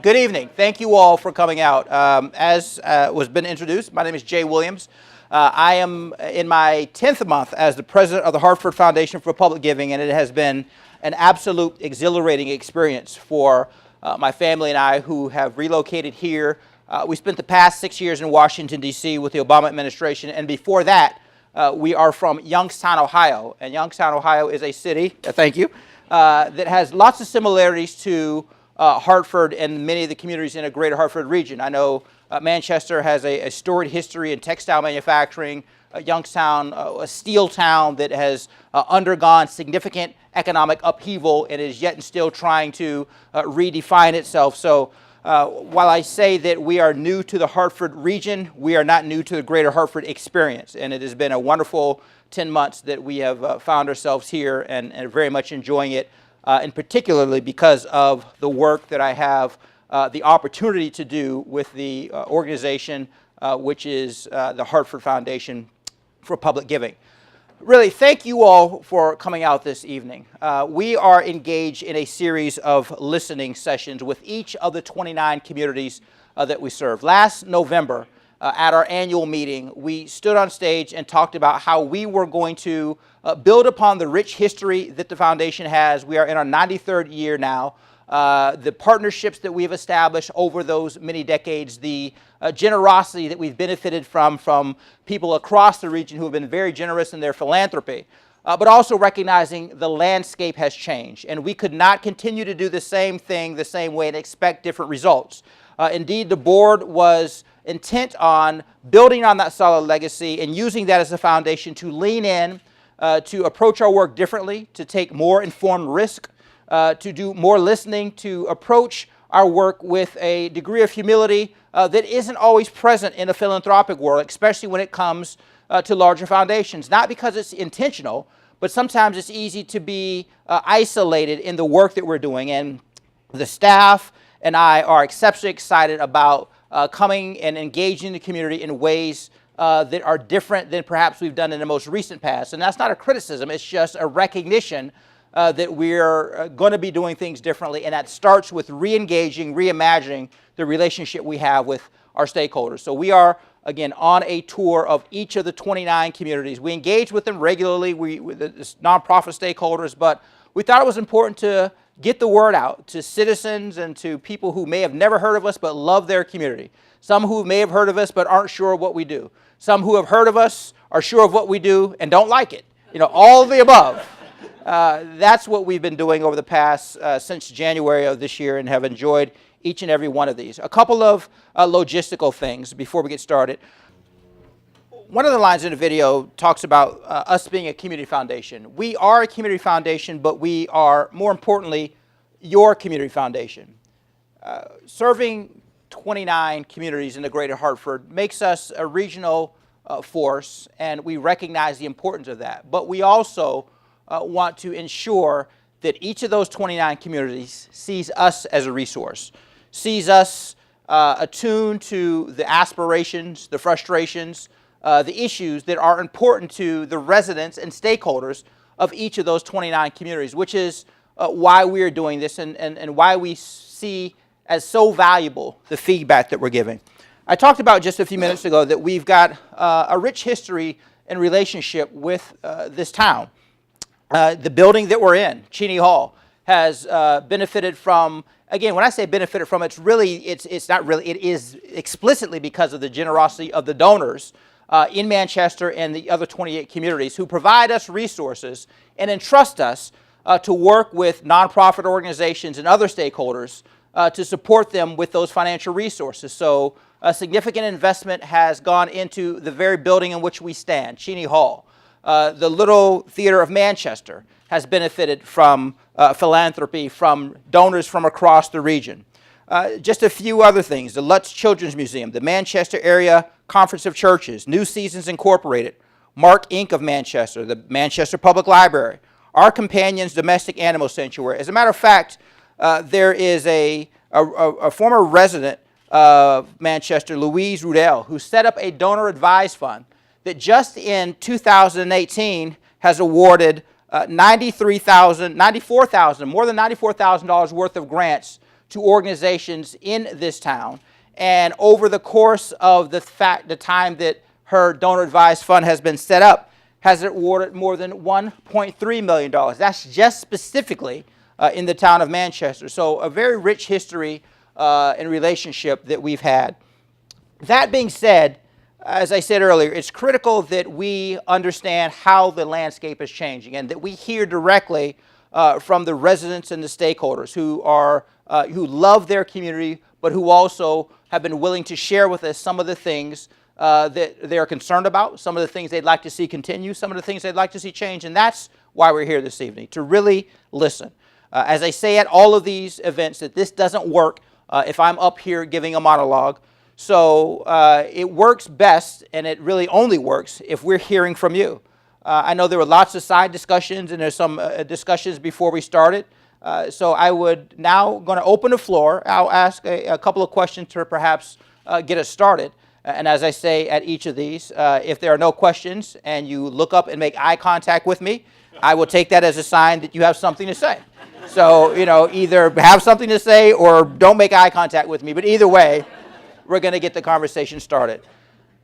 Good evening. Thank you all for coming out. As was been introduced, my name is Jay Williams. I am in my 10th month as the president of the Hartford Foundation for Public Giving, and it has been an absolute exhilarating experience for my family and I who have relocated here. We spent the past 6 years in Washington, D.C. with the Obama administration, and before that, we are from Youngstown, Ohio. And Youngstown, Ohio is a city, thank you, that has lots of similarities to Hartford and many of the communities in a greater Hartford region. I know Manchester has a storied history in textile manufacturing. Youngstown, a steel town that has undergone significant economic upheaval and is yet and still trying to redefine itself. So while I say that we are new to the Hartford region, we are not new to the greater Hartford experience. And it has been a wonderful 10 months that we have found ourselves here and are very much enjoying it. And particularly because of the work that I have the opportunity to do with the organization, which is the Hartford Foundation for Public Giving. Really, thank you all for coming out this evening. We are engaged in a series of listening sessions with each of the 29 communities that we serve. Last November, at our annual meeting, we stood on stage and talked about how we were going to build upon the rich history that the foundation has. We are in our 93rd year now. The partnerships that we've established over those many decades, the generosity that we've benefited from people across the region who have been very generous in their philanthropy, but also recognizing the landscape has changed. And we could not continue to do the same thing the same way and expect different results. Indeed, the board was intent on building on that solid legacy and using that as a foundation to lean in, to approach our work differently, to take more informed risk, to do more listening, to approach our work with a degree of humility that isn't always present in a philanthropic world, especially when it comes to larger foundations. Not because it's intentional, but sometimes it's easy to be isolated in the work that we're doing. And the staff and I are exceptionally excited about coming and engaging the community in ways that are different than perhaps we've done in the most recent past. And that's not a criticism, it's just a recognition that we're going to be doing things differently, and that starts with re-engaging, reimagining the relationship we have with our stakeholders. So we are, again, on a tour of each of the 29 communities. We engage with them regularly, with the nonprofit stakeholders, but we thought it was important to get the word out to citizens and to people who may have never heard of us but love their community. Some who may have heard of us but aren't sure of what we do. Some who have heard of us are sure of what we do and don't like it. You know, all of the above. That's what we've been doing over the past, since January of this year, and have enjoyed each and every one of these. A couple of logistical things before we get started. One of the lines in the video talks about us being a community foundation. We are a community foundation, but we are, more importantly, your community foundation. Serving 29 communities in the greater Hartford makes us a regional force, and we recognize the importance of that. But we also want to ensure that each of those 29 communities sees us as a resource, sees us attuned to the aspirations, the frustrations, the issues that are important to the residents and stakeholders of each of those 29 communities, which is why we are doing this and why we see as so valuable the feedback that we're giving. I talked about just a few minutes ago that we've got a rich history and relationship with this town. The building that we're in, Cheney Hall, has benefited from, again, when I say benefited from, it's not really, it is explicitly because of the generosity of the donors in Manchester and the other 28 communities who provide us resources and entrust us to work with nonprofit organizations and other stakeholders to support them with those financial resources. So a significant investment has gone into the very building in which we stand, Cheney Hall. The Little Theater of Manchester has benefited from philanthropy from donors from across the region. Just a few other things: the Lutz Children's Museum, the Manchester Area Conference of Churches, New Seasons Incorporated, Mark Inc. of Manchester, the Manchester Public Library, Our Companions Domestic Animal Sanctuary. As a matter of fact, there is a former resident of Manchester, Louise Rudell, who set up a donor advised fund that just in 2018 has awarded more than $94,000 worth of grants to organizations in this town. And over the course of the time that her donor advised fund has been set up, has awarded more than $1.3 million. That's just specifically in the town of Manchester. So a very rich history and relationship that we've had. That being said, as I said earlier, it's critical that we understand how the landscape is changing and that we hear directly from the residents and the stakeholders who love their community, but who also have been willing to share with us some of the things that they're concerned about, some of the things they'd like to see continue, some of the things they'd like to see change, and that's why we're here this evening, to really listen. As I say at all of these events, that this doesn't work if I'm up here giving a monologue. So it works best, and it really only works if we're hearing from you. I know there were lots of side discussions, and there's some discussions before we started. So I would now going to open the floor. I'll ask a couple of questions to perhaps get us started. And as I say at each of these, if there are no questions and you look up and make eye contact with me, I will take that as a sign that you have something to say. So, either have something to say or don't make eye contact with me. But either way, we're going to get the conversation started.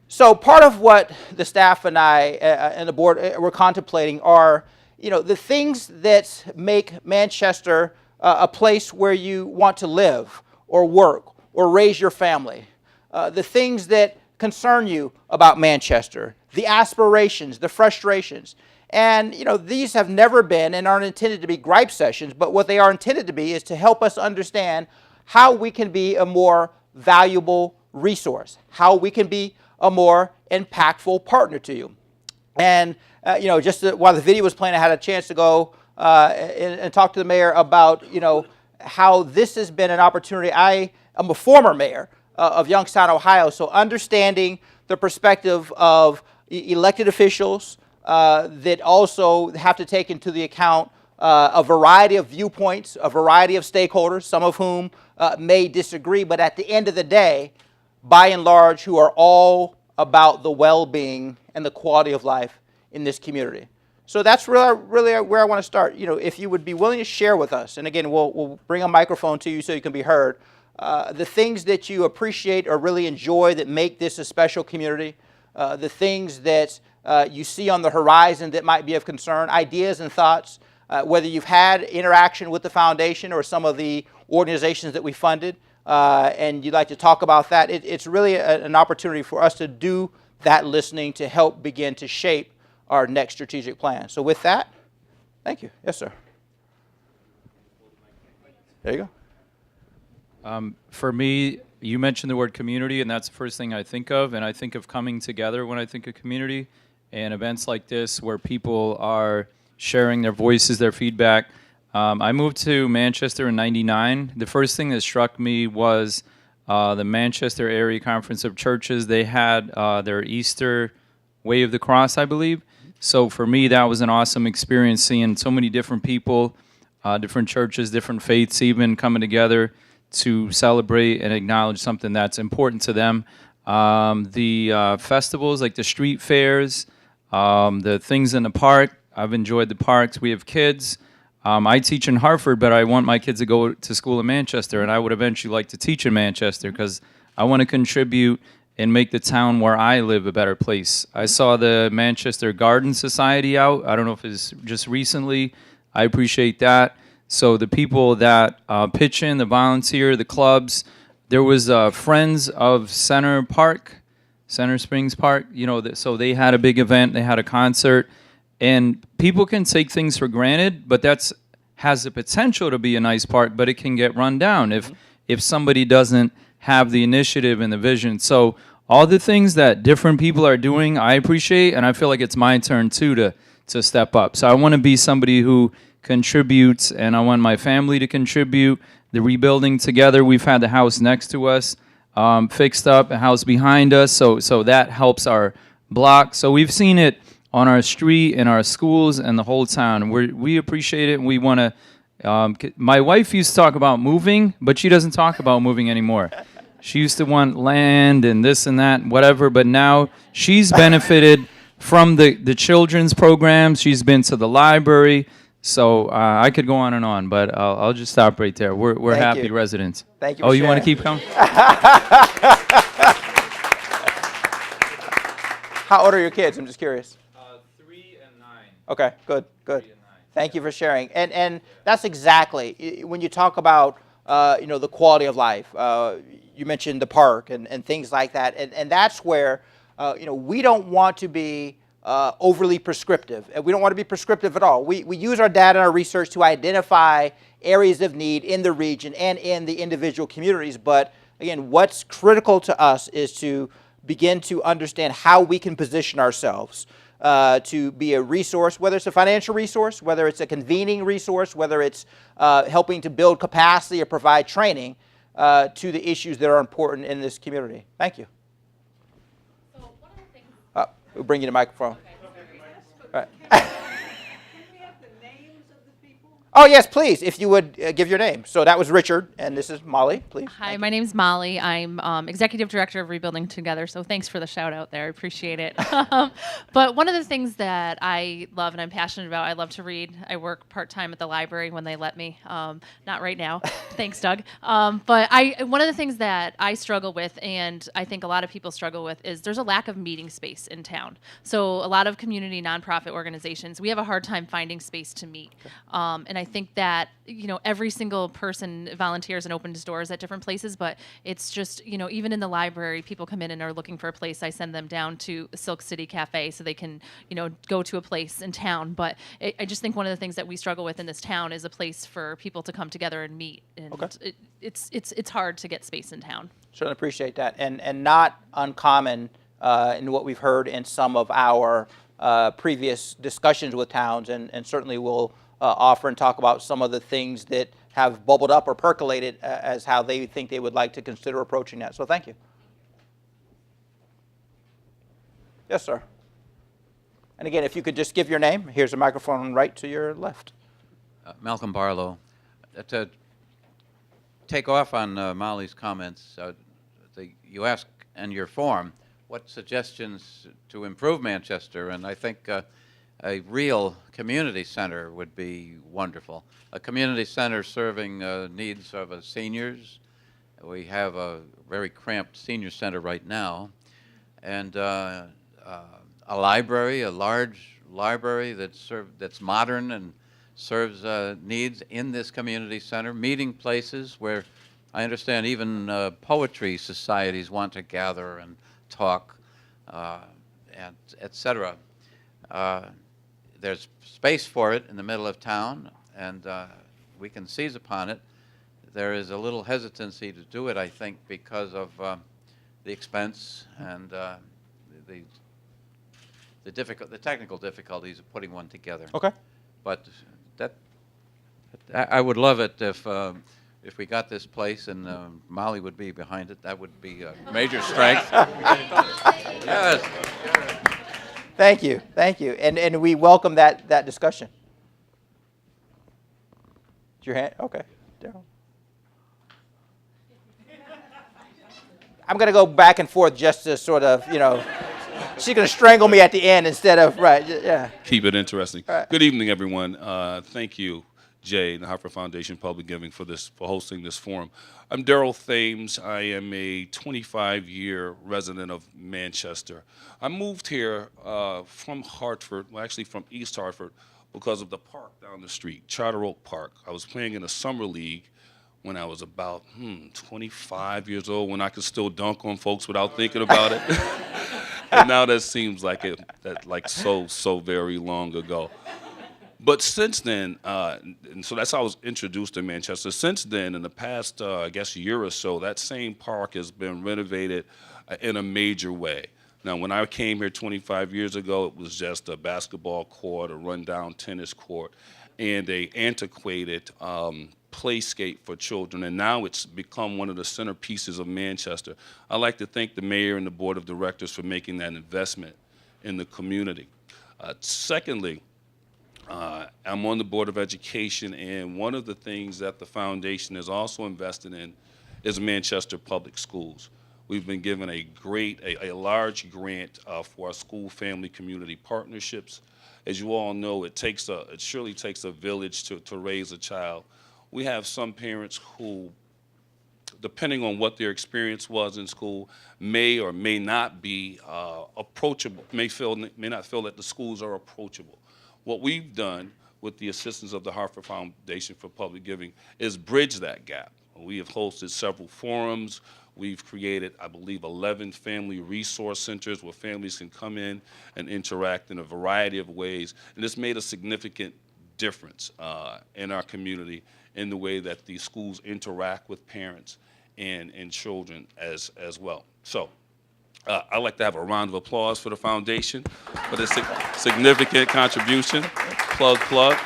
So part of what the staff and I and the board were contemplating are, the things that make Manchester a place where you want to live or work or raise your family. The things that concern you about Manchester, the aspirations, the frustrations. And, these have never been and aren't intended to be gripe sessions, but what they are intended to be is to help us understand how we can be a more valuable resource, how we can be a more impactful partner to you. And, while the video was playing, I had a chance to go and talk to the mayor about, how this has been an opportunity. I am a former mayor of Youngstown, Ohio, so understanding the perspective of elected officials that also have to take into the account a variety of viewpoints, a variety of stakeholders, some of whom may disagree, but at the end of the day, by and large, who are all about the well-being and the quality of life in this community. So that's really where I want to start. If you would be willing to share with us, and again, we'll bring a microphone to you so you can be heard, the things that you appreciate or really enjoy that make this a special community, the things that you see on the horizon that might be of concern, ideas and thoughts, whether you've had interaction with the foundation or some of the organizations that we funded, and you'd like to talk about that. It's really an opportunity for us to do that listening to help begin to shape our next strategic plan. So with that, thank you. Yes, sir. There you go. For me, you mentioned the word community, and that's the first thing I think of, and I think of coming together when I think of community, and events like this where people are sharing their voices, their feedback. I moved to Manchester in '99. The first thing that struck me was the Manchester Area Conference of Churches. They had their Easter Wave the Cross, I believe. So for me, that was an awesome experience, seeing so many different people, different churches, different faiths even coming together to celebrate and acknowledge something that's important to them. The festivals, like the street fairs, the things in the park, I've enjoyed the parks. We have kids. I teach in Hartford, but I want my kids to go to school in Manchester, and I would eventually like to teach in Manchester because I want to contribute and make the town where I live a better place. I saw the Manchester Garden Society out. I don't know if it's just recently. I appreciate that. So the people that pitch in, the volunteer, the clubs. There was Friends of Center Springs Park. So they had a big event. They had a concert. And people can take things for granted, but has the potential to be a nice park, but it can get run down if somebody doesn't have the initiative and the vision. So all the things that different people are doing, I appreciate, and I feel like it's my turn too to step up. So I want to be somebody who contributes, and I want my family to contribute. The rebuilding together, we've had the house next to us fixed up, a house behind us, so that helps our block. So we've seen it on our street, in our schools, and the whole town. We appreciate it, and we want to... my wife used to talk about moving, but she doesn't talk about moving anymore. She used to want land and this and that, whatever, but now she's benefited from the children's programs. She's been to the library. So I could go on and on, but I'll just stop right there. We're Thank happy you. residents. Thank you Oh, for you want to sharing. keep coming? How old are your kids? I'm just curious. 3 and 9. Okay, good, good. 3 and 9. Thank you for sharing. And that's exactly, when you talk about, the quality of life, you mentioned the park and things like that. And that's where, we don't want to be overly prescriptive. And we don't want to be prescriptive at all. We use our data and our research to identify areas of need in the region and in the individual communities. But again, what's critical to us is to begin to understand how we can position ourselves to be a resource, whether it's a financial resource, whether it's a convening resource, whether it's helping to build capacity or provide training to the issues that are important in this community. Thank you. So one of the things. We'll bring you the microphone. All right. Can we have the names of the people? Oh, yes, please, if you would give your name. So that was Richard, and this is Molly, please. Hi, my name's Molly. I'm Executive Director of Rebuilding Together, so thanks for the shout out there. I appreciate it. But one of the things that I love and I'm passionate about, I love to read. I work part-time at the library when they let me. Not right now. Thanks, Doug. But one of the things that I struggle with, and I think a lot of people struggle with, is there's a lack of meeting space in town. So a lot of community nonprofit organizations, we have a hard time finding space to meet. And I think that, every single person volunteers and opens doors at different places, but it's just, even in the library, people come in and are looking for a place. I send them down to Silk City Cafe so they can, go to a place in town. But I just think one of the things that we struggle with in this town is a place for people to come together and meet. And Okay. it's hard to get space in town. Certainly appreciate that. And not uncommon in what we've heard in some of our previous discussions with towns, and certainly we'll offer and talk about some of the things that have bubbled up or percolated as how they think they would like to consider approaching that. So thank you. Yes, sir. And again, if you could just give your name. Here's a microphone right to your left. Malcolm Barlow. To take off on Molly's comments, you ask in your form what suggestions to improve Manchester, and I think a real community center would be wonderful. A community center serving needs of seniors. We have a very cramped senior center right now, and a library, a large library that's modern and serves needs in this community center. Meeting places where I understand even poetry societies want to gather and talk, and etc. There's space for it in the middle of town, and we can seize upon it. There is a little hesitancy to do it, I think, because of the expense and the technical difficulties of putting one together. Okay. But I would love it if we got this place and Molly would be behind it. That would be a major strength. Yes. Thank you, thank you, and we welcome that discussion. Your hand, okay, Daryl. I'm going to go back and forth just to sort of, she's going to strangle me at the end instead of right, yeah. Keep it interesting. Right. Good evening, everyone. Thank you, Jay, and the Hartford Foundation Public Giving for hosting this forum. I'm Daryl Thames. I am a 25-year resident of Manchester. I moved here from Hartford, well, actually from East Hartford, because of the park down the street, Charter Oak Park. I was playing in a summer league when I was about 25 years old, when I could still dunk on folks without thinking about it. And now that seems like so very long ago. But since then, and so that's how I was introduced to Manchester. Since then, in the past, I guess, year or so, that same park has been renovated in a major way. Now, when I came here 25 years ago, it was just a basketball court, a rundown tennis court, and a antiquated playscape for children. And now it's become one of the centerpieces of Manchester. I'd like to thank the mayor and the board of directors for making that investment in the community. Secondly, I'm on the Board of Education, and one of the things that the foundation is also invested in is Manchester Public Schools. We've been given a large grant for our school family community partnerships, As you all know, it surely takes a village to raise a child. We have some parents who, depending on what their experience was in school, may or may not be approachable, may not feel that the schools are approachable. What we've done with the assistance of the Hartford Foundation for Public Giving is bridge that gap. We have hosted several forums. We've created, I believe, 11 family resource centers where families can come in and interact in a variety of ways. And it's made a significant difference in our community in the way that the schools interact with parents and children as well. So I'd like to have a round of applause for the foundation for this significant contribution. Plug.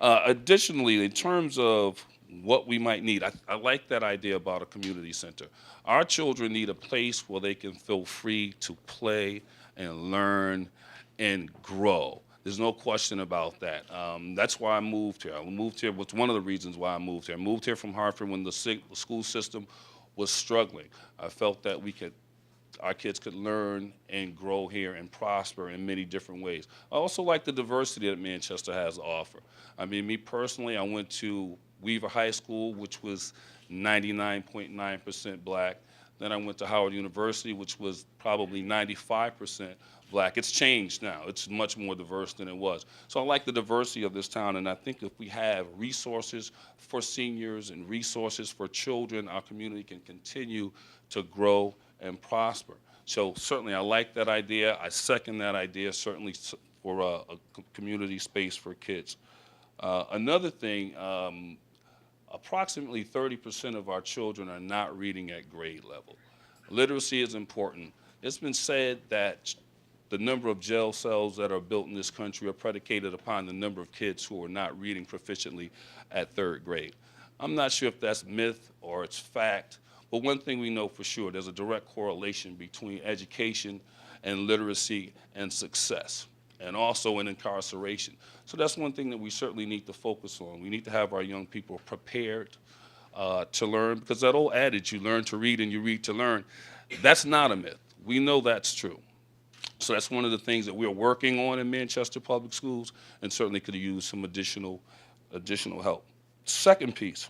Additionally, in terms of what we might need, I like that idea about a community center. Our children need a place where they can feel free to play and learn and grow. There's no question about that. That's why I moved here. I moved here, was one of the reasons why I moved here. I moved here from Hartford when the school system was struggling. I felt that our kids could learn and grow here and prosper in many different ways. I also like the diversity that Manchester has to offer. I mean, me personally, I went to Weaver High School, which was 99.9% black. Then I went to Howard University, which was probably 95% black. It's changed now. It's much more diverse than it was. So I like the diversity of this town, and I think if we have resources for seniors and resources for children, our community can continue to grow and prosper. So certainly I like that idea. I second that idea, certainly for a community space for kids. Another thing, approximately 30% of our children are not reading at grade level. Literacy is important. It's been said that the number of jail cells that are built in this country are predicated upon the number of kids who are not reading proficiently at 3rd grade. I'm not sure if that's myth or it's fact, but one thing we know for sure, there's a direct correlation between education and literacy and success, and also in incarceration. So that's one thing that we certainly need to focus on. We need to have our young people prepared to learn, because that old adage, you learn to read and you read to learn, that's not a myth. We know that's true. So that's one of the things that we're working on in Manchester Public Schools, and certainly could use some additional help. Second piece,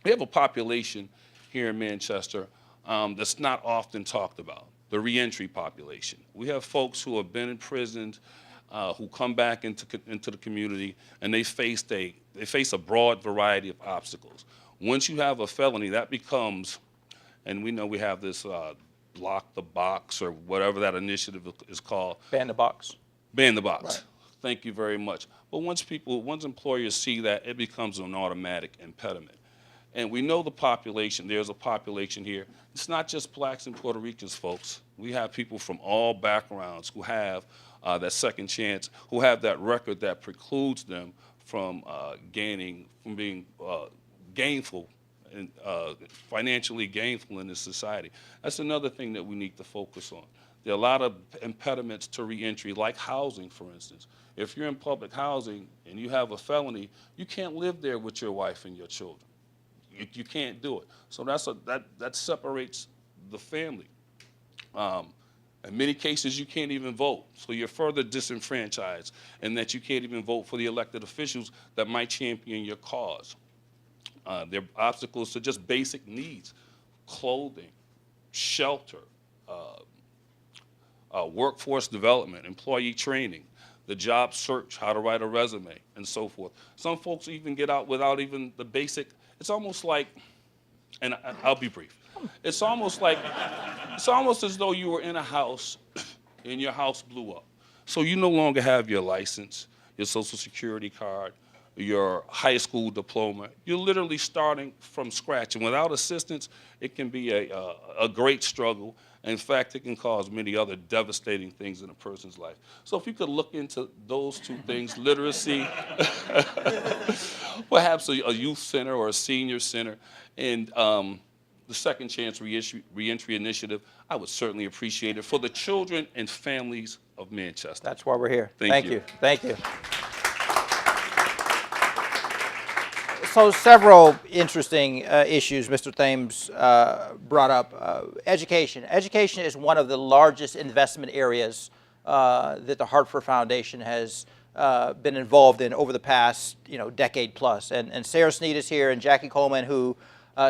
we have a population here in Manchester that's not often talked about, the reentry population. We have folks who have been imprisoned, who come back into the community, and they face a broad variety of obstacles. Once you have a felony, that becomes, and we know we have this block the box or whatever that initiative is called. Ban the box. Ban the box. Right. Thank you very much. But once employers see that, it becomes an automatic impediment. And we know the population, there's a population here. It's not just blacks and Puerto Ricans, folks. We have people from all backgrounds who have that second chance, who have that record that precludes them from being gainful and financially gainful in this society. That's another thing that we need to focus on. There are a lot of impediments to reentry, like housing, for instance. If you're in public housing and you have a felony, you can't live there with your wife and your children. You can't do it. So that separates the family. In many cases, you can't even vote. So you're further disenfranchised in that you can't even vote for the elected officials that might champion your cause. There are obstacles to just basic needs: clothing, shelter, workforce development, employee training, the job search, how to write a resume, and so forth. Some folks even get out without even the basic. It's almost like, and I'll be brief. It's almost as though you were in a house and your house blew up. So you no longer have your license, your social security card, your high school diploma. You're literally starting from scratch. And without assistance, it can be a great struggle. In fact, it can cause many other devastating things in a person's life. So if you could look into those two things, literacy, perhaps a youth center or a senior center, and the Second Chance Reentry Initiative, I would certainly appreciate it for the children and families of Manchester. That's why we're here. Thank you. Thank you. So several interesting issues Mr. Thames brought up. Education. Education is one of the largest investment areas that the Hartford Foundation has been involved in over the past decade plus. And Sarah Sneed is here, and Jackie Coleman, who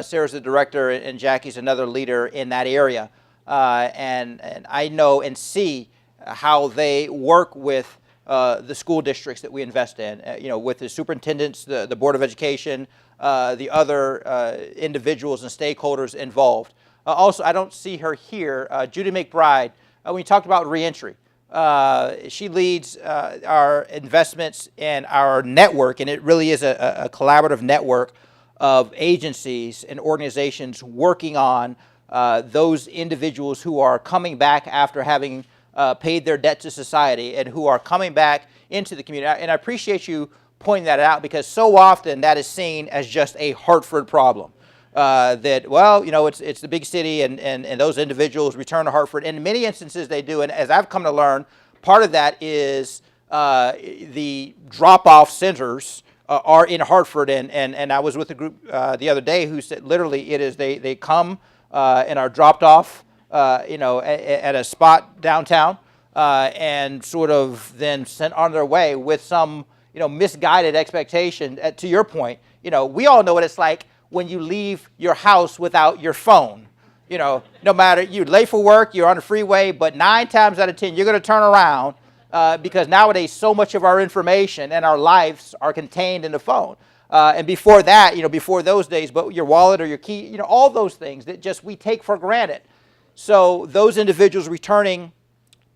Sarah's the director, and Jackie's another leader in that area. And I know and see how they work with the school districts that we invest in, with the superintendents, the Board of Education, the other individuals and stakeholders involved. Also, I don't see her here, Judy McBride. When you talked about reentry, she leads our investments in our network, and it really is a collaborative network of agencies and organizations working on those individuals who are coming back after having paid their debt to society and who are coming back into the community. And I appreciate you pointing that out, because so often that is seen as just a Hartford problem. That, well, it's the big city, and those individuals return to Hartford. And in many instances they do, and as I've come to learn, part of that is the drop-off centers are in Hartford, and I was with a group the other day who said literally it is they come and are dropped off at a spot downtown and sort of then sent on their way with some misguided expectation. To your point, we all know what it's like when you leave your house without your phone. No matter, you're late for work, you're on the freeway, but 9 times out of 10 you're going to turn around because nowadays so much of our information and our lives are contained in the phone. And before that, before those days, but your wallet or your key, all those things that just we take for granted. So those individuals returning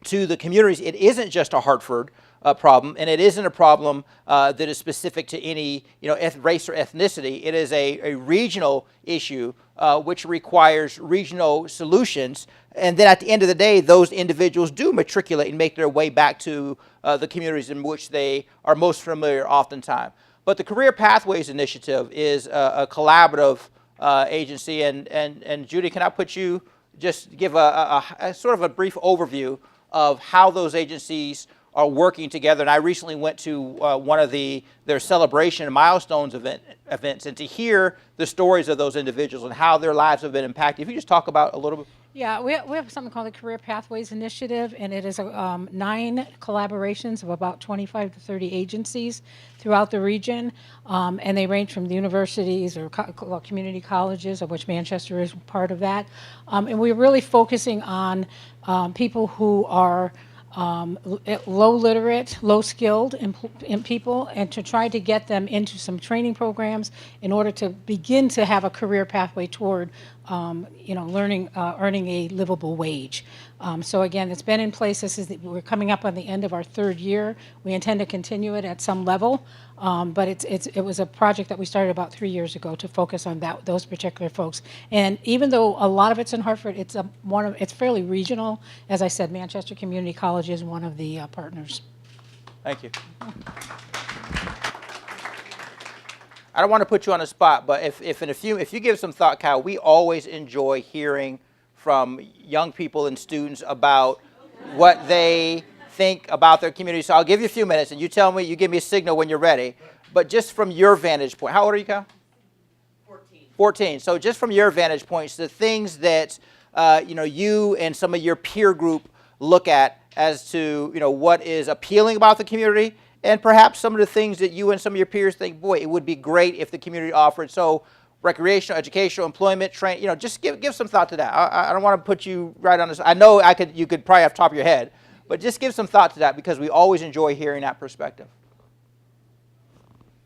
to the communities, it isn't just a Hartford problem, and it isn't a problem that is specific to any race or ethnicity. It is a regional issue which requires regional solutions. And then at the end of the day, those individuals do matriculate and make their way back to the communities in which they are most familiar oftentimes. But the Career Pathways Initiative is a collaborative agency, and Judy, can I put you just give a sort of a brief overview of how those agencies are working together. And I recently went to one of their celebration and milestones events, and to hear the stories of those individuals and how their lives have been impacted. If you just talk about a little bit. Yeah, we have something called the Career Pathways Initiative, and it is 9 collaborations of about 25 to 30 agencies throughout the region, and they range from the universities or community colleges, of which Manchester is part of that. And we're really focusing on people who are low literate, low skilled in people, and to try to get them into some training programs in order to begin to have a career pathway toward earning a livable wage. So again, it's been in place. We're coming up on the end of our 3rd year. We intend to continue it at some level, but it was a project that we started about 3 years ago to focus on those particular folks. And even though a lot of it's in Hartford, it's fairly regional. As I said, Manchester Community College is one of the partners. Thank you. I don't want to put you on the spot, but if you give some thought, Kyle, we always enjoy hearing from young people and students about what they think about their community. So I'll give you a few minutes, and you give me a signal when you're ready. But just from your vantage point, how old are you, Kyle? 14. So just from your vantage points, the things that you and some of your peer group look at as to what is appealing about the community, and perhaps some of the things that you and some of your peers think, boy, it would be great if the community offered. So recreational, educational, employment, just give some thought to that. I don't want to put you right on this. I know you could probably off the top of your head, but just give some thought to that, because we always enjoy hearing that perspective.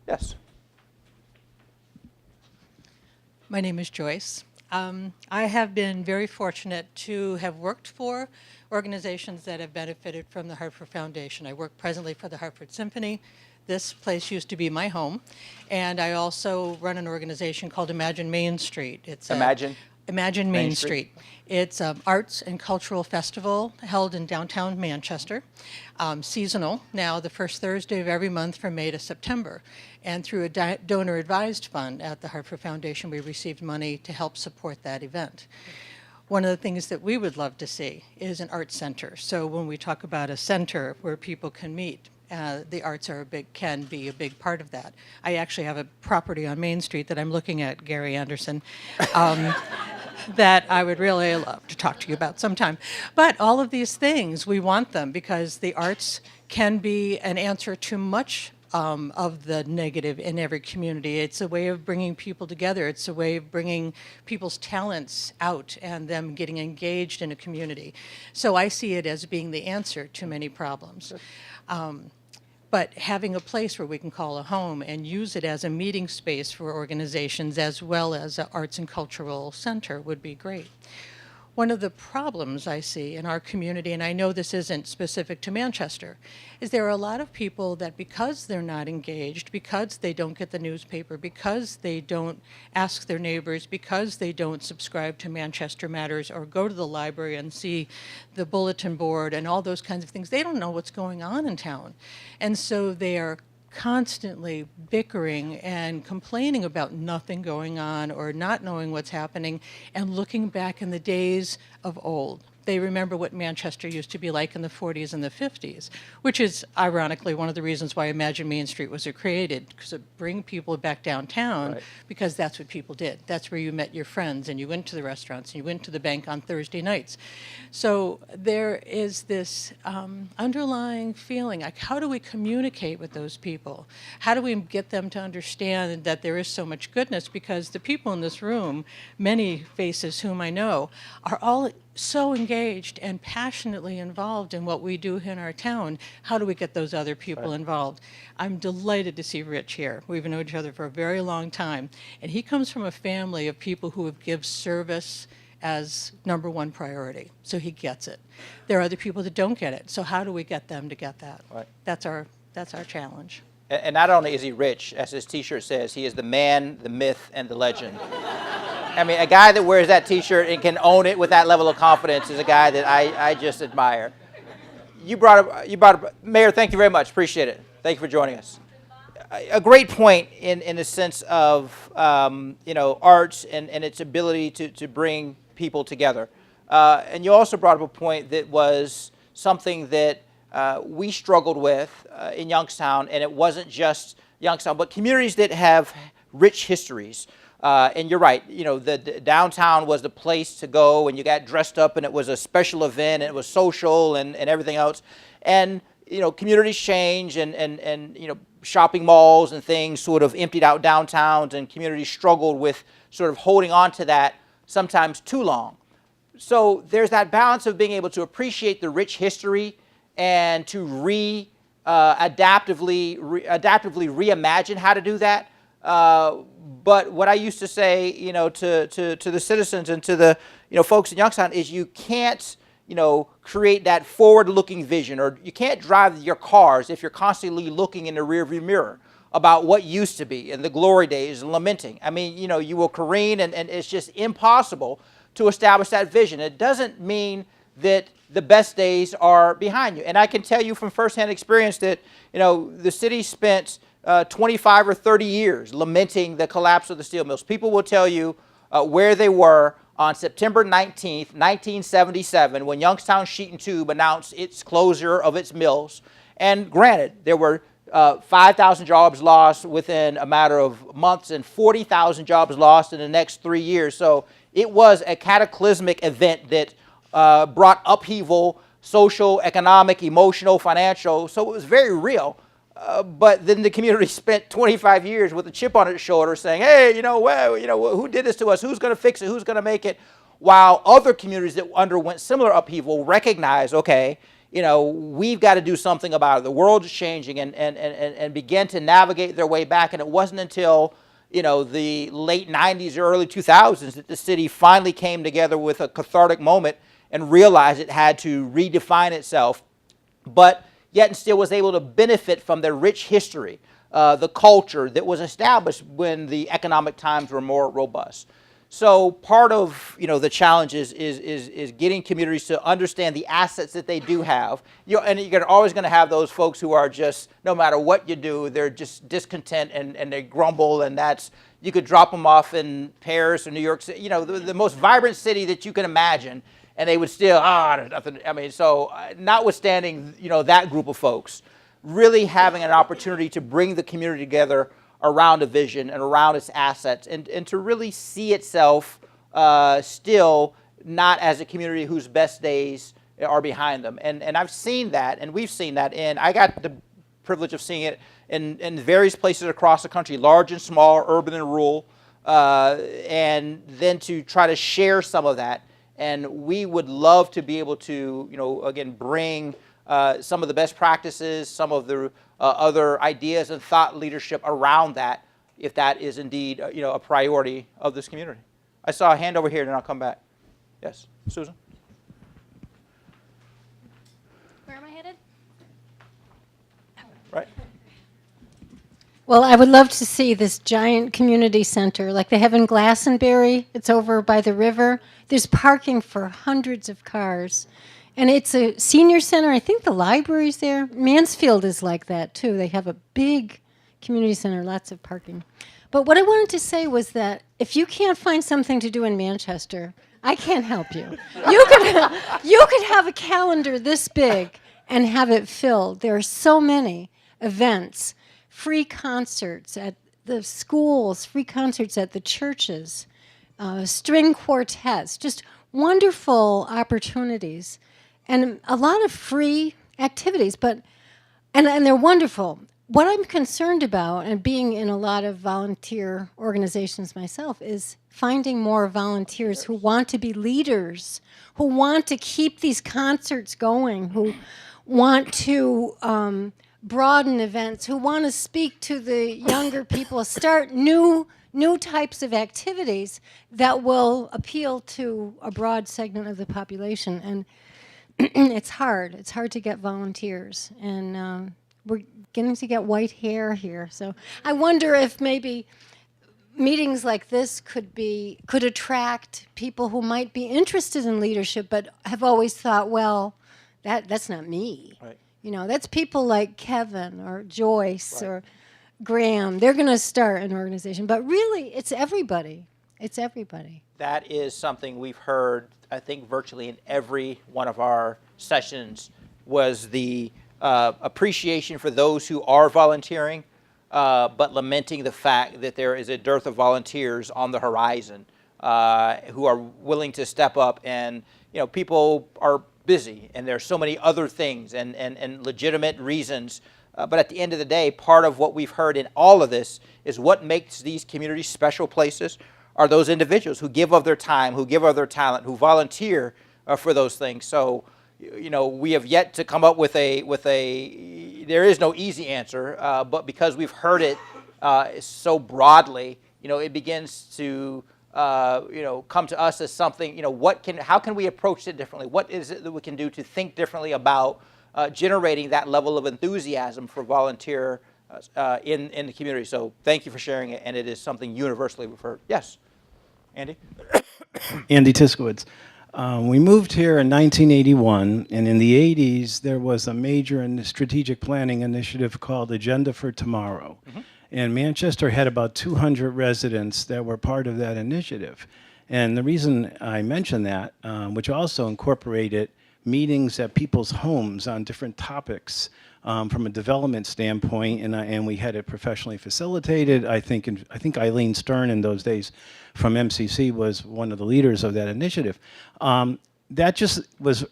Yes. My name is Joyce. I have been very fortunate to have worked for organizations that have benefited from the Hartford Foundation. I work presently for the Hartford Symphony. This place used to be my home. And I also run an organization called Imagine Main Street. Imagine Main Street. It's an arts and cultural festival held in downtown Manchester, seasonal, now the first Thursday of every month from May to September. And through a donor-advised fund at the Hartford Foundation, we received money to help support that event. One of the things that we would love to see is an art center. So when we talk about a center where people can meet, the arts can be a big part of that. I actually have a property on Main Street that I'm looking at, Gary Anderson. that I would really love to talk to you about sometime. But all of these things, we want them because the arts can be an answer to much of the negative in every community. It's a way of bringing people together. It's a way of bringing people's talents out and them getting engaged in a community. So I see it as being the answer to many problems. But having a place where we can call a home and use it as a meeting space for organizations as well as an arts and cultural center would be great. One of the problems I see in our community, and I know this isn't specific to Manchester, is there are a lot of people that because they're not engaged, because they don't get the newspaper, because they don't ask their neighbors, because they don't subscribe to Manchester Matters or go to the library and see the bulletin board and all those kinds of things, they don't know what's going on in town. And so they are constantly bickering and complaining about nothing going on or not knowing what's happening and looking back in the days of old. They remember what Manchester used to be like in the 40s and the 50s, which is ironically one of the reasons why Imagine Main Street was created, because to bring people back downtown, Right. because that's what people did. That's where you met your friends and you went to the restaurants and you went to the bank on Thursday nights. So there is this underlying feeling, like how do we communicate with those people? How do we get them to understand that there is so much goodness? Because the people in this room, many faces whom I know, are all so engaged and passionately involved in what we do in our town. How do we get those other people involved? I'm delighted to see Rich here. We've known each other for a very long time. And he comes from a family of people who have given service as number one priority. So he gets it. There are other people that don't get it. So how do we get them to get that? Right. That's our challenge. And not only is he rich, as his T-shirt says, he is the man, the myth, and the legend. I mean, a guy that wears that T-shirt and can own it with that level of confidence is a guy that I just admire. You brought up, Mayor, thank you very much. Appreciate it. Thank you for joining us. A great point in the sense of, arts and its ability to bring people together. And you also brought up a point that was something that we struggled with in Youngstown, and it wasn't just Youngstown, but communities that have rich histories. And you're right, the downtown was the place to go, and you got dressed up, and it was a special event, and it was social and everything else. And, communities change, and shopping malls and things sort of emptied out downtowns, and communities struggled with sort of holding on to that sometimes too long. So there's that balance of being able to appreciate the rich history and to adaptively reimagine how to do that. But what I used to say, to the citizens and to the, folks in Youngstown is you can't, create that forward-looking vision, or you can't drive your cars if you're constantly looking in the rearview mirror about what used to be and the glory days and lamenting. I mean, you will careen, and it's just impossible to establish that vision. It doesn't mean that the best days are behind you. And I can tell you from firsthand experience that, the city spent 25 or 30 years lamenting the collapse of the steel mills. People will tell you where they were on September 19th, 1977, when Youngstown Sheet and Tube announced its closure of its mills. And granted, there were 5,000 jobs lost within a matter of months and 40,000 jobs lost in the next 3 years. So it was a cataclysmic event that brought upheaval, social, economic, emotional, financial. So it was very real. But then the community spent 25 years with a chip on its shoulder saying, hey, who did this to us? Who's going to fix it? Who's going to make it? While other communities that underwent similar upheaval recognized, okay, we've got to do something about it. The world is changing, and began to navigate their way back. And it wasn't until, the late 90s, early 2000s that the city finally came together with a cathartic moment and realized it had to redefine itself. But yet and still was able to benefit from their rich history, the culture that was established when the economic times were more robust. So part of the challenge is getting communities to understand the assets that they do have. And you're always going to have those folks who are just, no matter what you do, they're just discontent and they grumble, and you could drop them off in Paris or New York City, the most vibrant city that you can imagine. And they would still, there's nothing. I mean, so notwithstanding, that group of folks, really having an opportunity to bring the community together around a vision and around its assets, and to really see itself still not as a community whose best days are behind them. And I've seen that, and we've seen that, and I got the privilege of seeing it in various places across the country, large and small, urban and rural, and then to try to share some of that. And we would love to be able to, again, bring some of the best practices, some of the other ideas and thought leadership around that, if that is indeed, a priority of this community. I saw a hand over here, and then I'll come back. Yes, Susan? Where am I headed? Right. Well, I would love to see this giant community center like they have in Glastonbury. It's over by the river. There's parking for hundreds of cars. And it's a senior center. I think the library's there. Mansfield is like that, too. They have a big community center, lots of parking. But what I wanted to say was that if you can't find something to do in Manchester, I can't help you. You could have a calendar this big and have it filled. There are so many events, free concerts at the schools, free concerts at the churches, string quartets, just wonderful opportunities, and a lot of free activities. And they're wonderful. What I'm concerned about, and being in a lot of volunteer organizations myself, is finding more volunteers who want to be leaders, who want to keep these concerts going, who want to broaden events, who want to speak to the younger people, start new types of activities that will appeal to a broad segment of the population. And it's hard. It's hard to get volunteers. And we're getting to get white hair here. So I wonder if maybe meetings like this could attract people who might be interested in leadership but have always thought, well, that's not me. Right. That's people like Kevin or Joyce or Graham. They're going to start an organization. But really, it's everybody. It's everybody. That is something we've heard, I think, virtually in every one of our sessions, was the appreciation for those who are volunteering, but lamenting the fact that there is a dearth of volunteers on the horizon who are willing to step up. And people are busy, and there's so many other things and legitimate reasons. But at the end of the day, part of what we've heard in all of this is what makes these communities special places are those individuals who give of their time, who give of their talent, who volunteer for those things. So, we have yet to come up with there is no easy answer, but because we've heard it so broadly, it begins to, come to us as something, how can we approach it differently? What is it that we can do to think differently about generating that level of enthusiasm for volunteer in the community? So thank you for sharing it, and it is something universally we've heard. Yes, Andy? Andy Tiskowitz. We moved here in 1981, and in the 80s, there was a major and strategic planning initiative called Agenda for Tomorrow. Mm-hmm. And Manchester had about 200 residents that were part of that initiative. And the reason I mention that, which also incorporated meetings at people's homes on different topics from a development standpoint, and we had it professionally facilitated. I think Eileen Stern in those days from MCC was one of the leaders of that initiative. That just was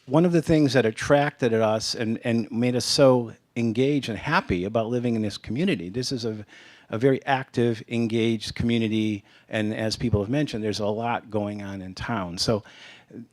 one of the things that attracted us and made us so engaged and happy about living in this community. This is a very active, engaged community, and as people have mentioned, there's a lot going on in town. So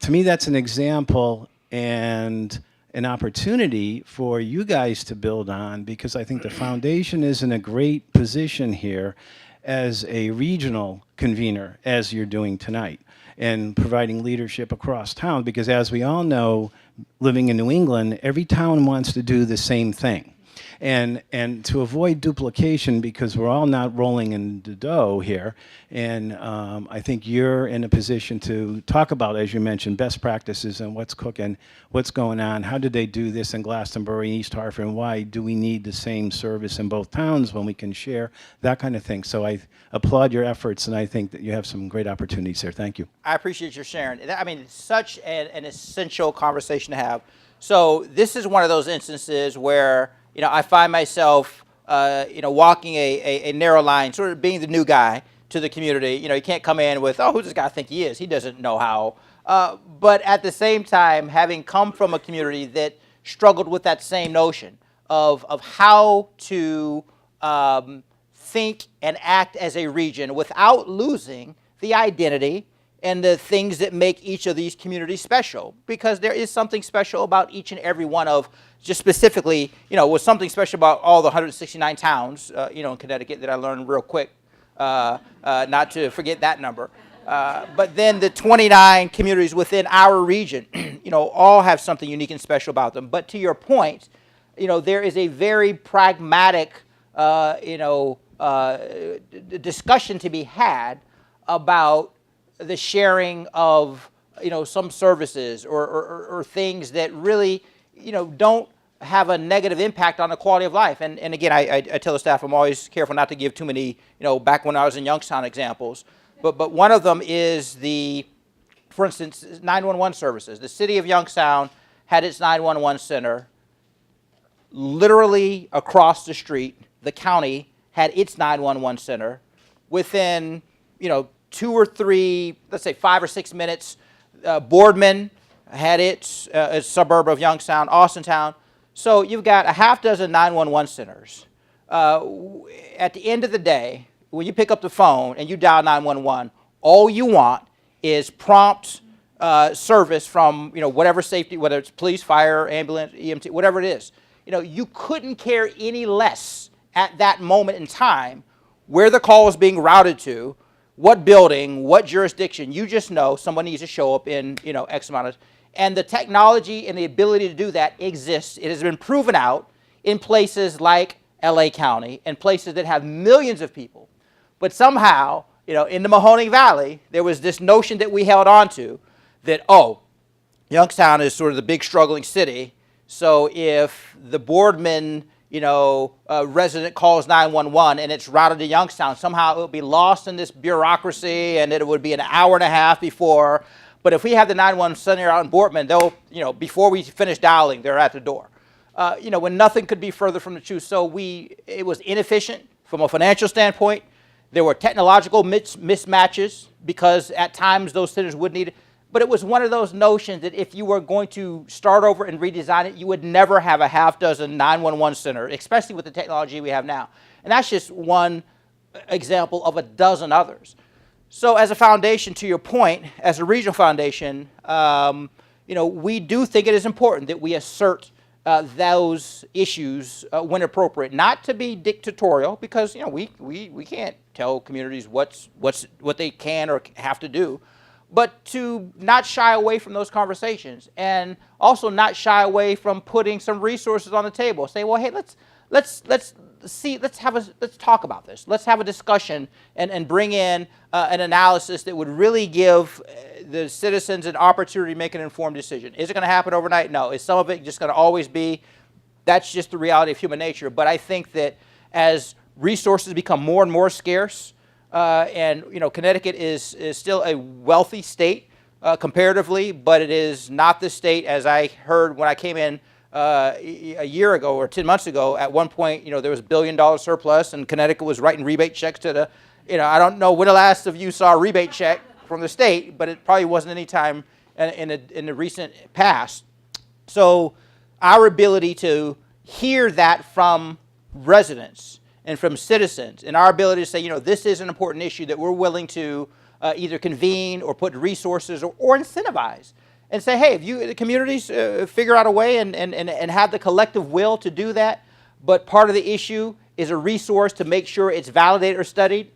to me, that's an example and an opportunity for you guys to build on, because I think the foundation is in a great position here as a regional convener, as you're doing tonight, and providing leadership across town, because as we all know, living in New England, every town wants to do the same thing. And to avoid duplication, because we're all not rolling in the dough here, and I think you're in a position to talk about, as you mentioned, best practices and what's cooking, what's going on, how did they do this in Glastonbury and East Hartford, and why do we need the same service in both towns when we can share, that kind of thing. So I applaud your efforts, and I think that you have some great opportunities there. Thank you. I appreciate your sharing. I mean, it's such an essential conversation to have. So this is one of those instances where I find myself, walking a narrow line, sort of being the new guy, to the community. You know, you can't come in with, oh, who's this guy think he is? He doesn't know how. But at the same time, having come from a community that struggled with that same notion of how to think and act as a region without losing the identity and the things that make each of these communities special, because there is something special about each and every one of, just specifically, you know, was something special about all the 169 towns, you know, in Connecticut that I learned real quick, not to forget that number. But then the 29 communities within our region, you know, all have something unique and special about them. But to your point, you know, there is a very pragmatic, you know, discussion to be had about the sharing of, you know, some services or things that really, you know, don't have a negative impact on the quality of life. And again, I tell the staff I'm always careful not to give too many, you know, back when I was in Youngstown examples. But one of them is for instance, 911 services. The city of Youngstown had its 911 center literally across the street. The county had its 911 center within, you know, 2 or 3, let's say 5 or 6 minutes. Boardman had its a suburb of Youngstown, Austintown. So you've got a half dozen 911 centers. At the end of the day, when you pick up the phone and you dial 911, all you want is prompt service from, you know, whatever safety, whether it's police, fire, ambulance, EMT, whatever it is. You know, you couldn't care any less at that moment in time where the call is being routed to, what building, what jurisdiction. You just know someone needs to show up in, you know, X amount of, and the technology and the ability to do that exists. It has been proven out in places like LA County and places that have millions of people. But somehow, you know, in the Mahoning Valley, there was this notion that we held on to that, oh, Youngstown is sort of the big struggling city. So if the Boardman, you know, resident calls 911 and it's routed to Youngstown, somehow it will be lost in this bureaucracy and it would be an hour and a half before. But if we have the 911 center out in Boardman, they'll, you know, before we finish dialing, they're at the door. You know, when nothing could be further from the truth. So it was inefficient from a financial standpoint. There were technological mismatches because at times those centers would need it. But it was one of those notions that if you were going to start over and redesign it, you would never have a half dozen 911 center, especially with the technology we have now. And that's just one example of a dozen others. So as a foundation, to your point, as a regional foundation, you know, we do think it is important that we assert those issues when appropriate, not to be dictatorial, because, you know, we can't tell communities what they can or have to do, but to not shy away from those conversations and also not shy away from putting some resources on the table. Say, well, hey, let's talk about this. Let's have a discussion and bring in an analysis that would really give the citizens an opportunity to make an informed decision. Is it going to happen overnight? No. Is some of it just going to always be? That's just the reality of human nature. But I think that as resources become more and more scarce, and, you know, Connecticut is still a wealthy state comparatively, but it is not the state, as I heard when I came in a year ago or 10 months ago. At one point, you know, there was $1 billion surplus, and Connecticut was writing rebate checks to the, you know, I don't know when the last of you saw a rebate check from the state, but it probably wasn't any time in the recent past. So our ability to hear that from residents and from citizens, and our ability to say, you know, this is an important issue that we're willing to either convene or put resources or incentivize, and say, hey, if the communities figure out a way and have the collective will to do that, but part of the issue is a resource to make sure it's validated or studied,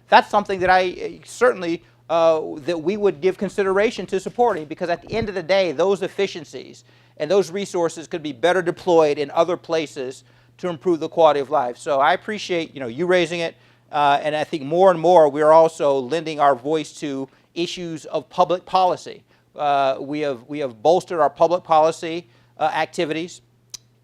that's something that I certainly, that we would give consideration to supporting, because at the end of the day, those efficiencies and those resources could be better deployed in other places to improve the quality of life. So I appreciate, you know, you raising it, and I think more and more we are also lending our voice to issues of public policy. We have bolstered our public policy activities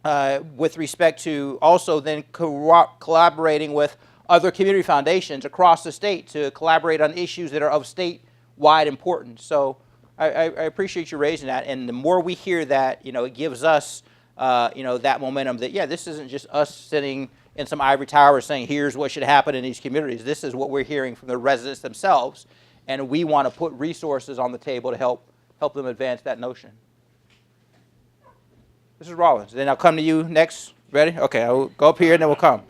with respect to also then collaborating with other community foundations across the state to collaborate on issues that are of statewide importance. So I appreciate you raising that, and the more we hear that, you know, it gives us you know, that momentum that, yeah, this isn't just us sitting in some ivory tower saying, here's what should happen in these communities. This is what we're hearing from the residents themselves, and we want to put resources on the table to help them advance that notion. Mrs. Rollins, then I'll come to you next. Ready? Okay, I'll go up here and then we'll come.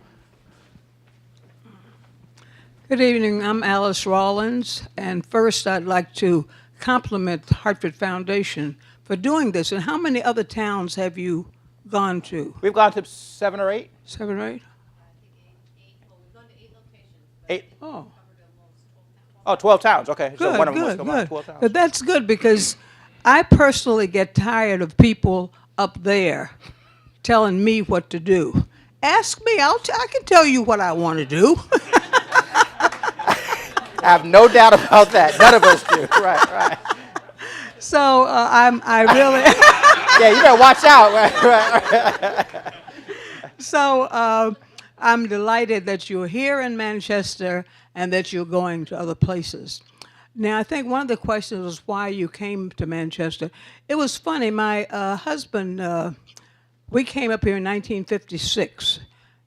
Good evening. I'm Alice Rollins, and first I'd like to compliment the Hartford Foundation for doing this. And how many other towns have you gone to? We've gone to 7 or 8. 7 or 8? 8. Oh, Oh, 12 towns. Okay. good, So one of them was good, going on good. 12 towns. But that's good because I personally get tired of people up there telling me what to do. Ask me. I can tell you what I want to do. I have no doubt about that. None of us do. Right. So I really. Yeah, you better watch out. Right. So I'm delighted that you're here in Manchester and that you're going to other places. Now, I think one of the questions was why you came to Manchester. It was funny. My husband, we came up here in 1956,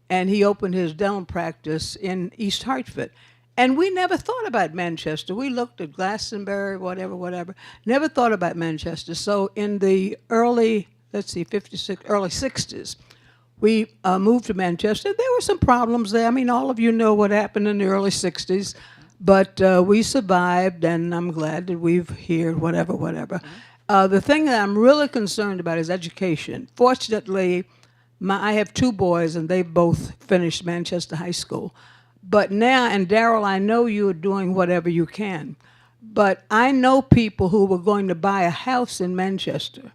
and he opened his dental practice in East Hartford. And we never thought about Manchester. We looked at Glastonbury, whatever. Never thought about Manchester. So in the early 60s, we moved to Manchester. There were some problems there. I mean, all of you know what happened in the early 60s. But we survived, and I'm glad that we've here, whatever. The thing that I'm really concerned about is education. Fortunately, I have 2 boys, and they've both finished Manchester High School. But now, and Darrell, I know you are doing whatever you can, but I know people who were going to buy a house in Manchester.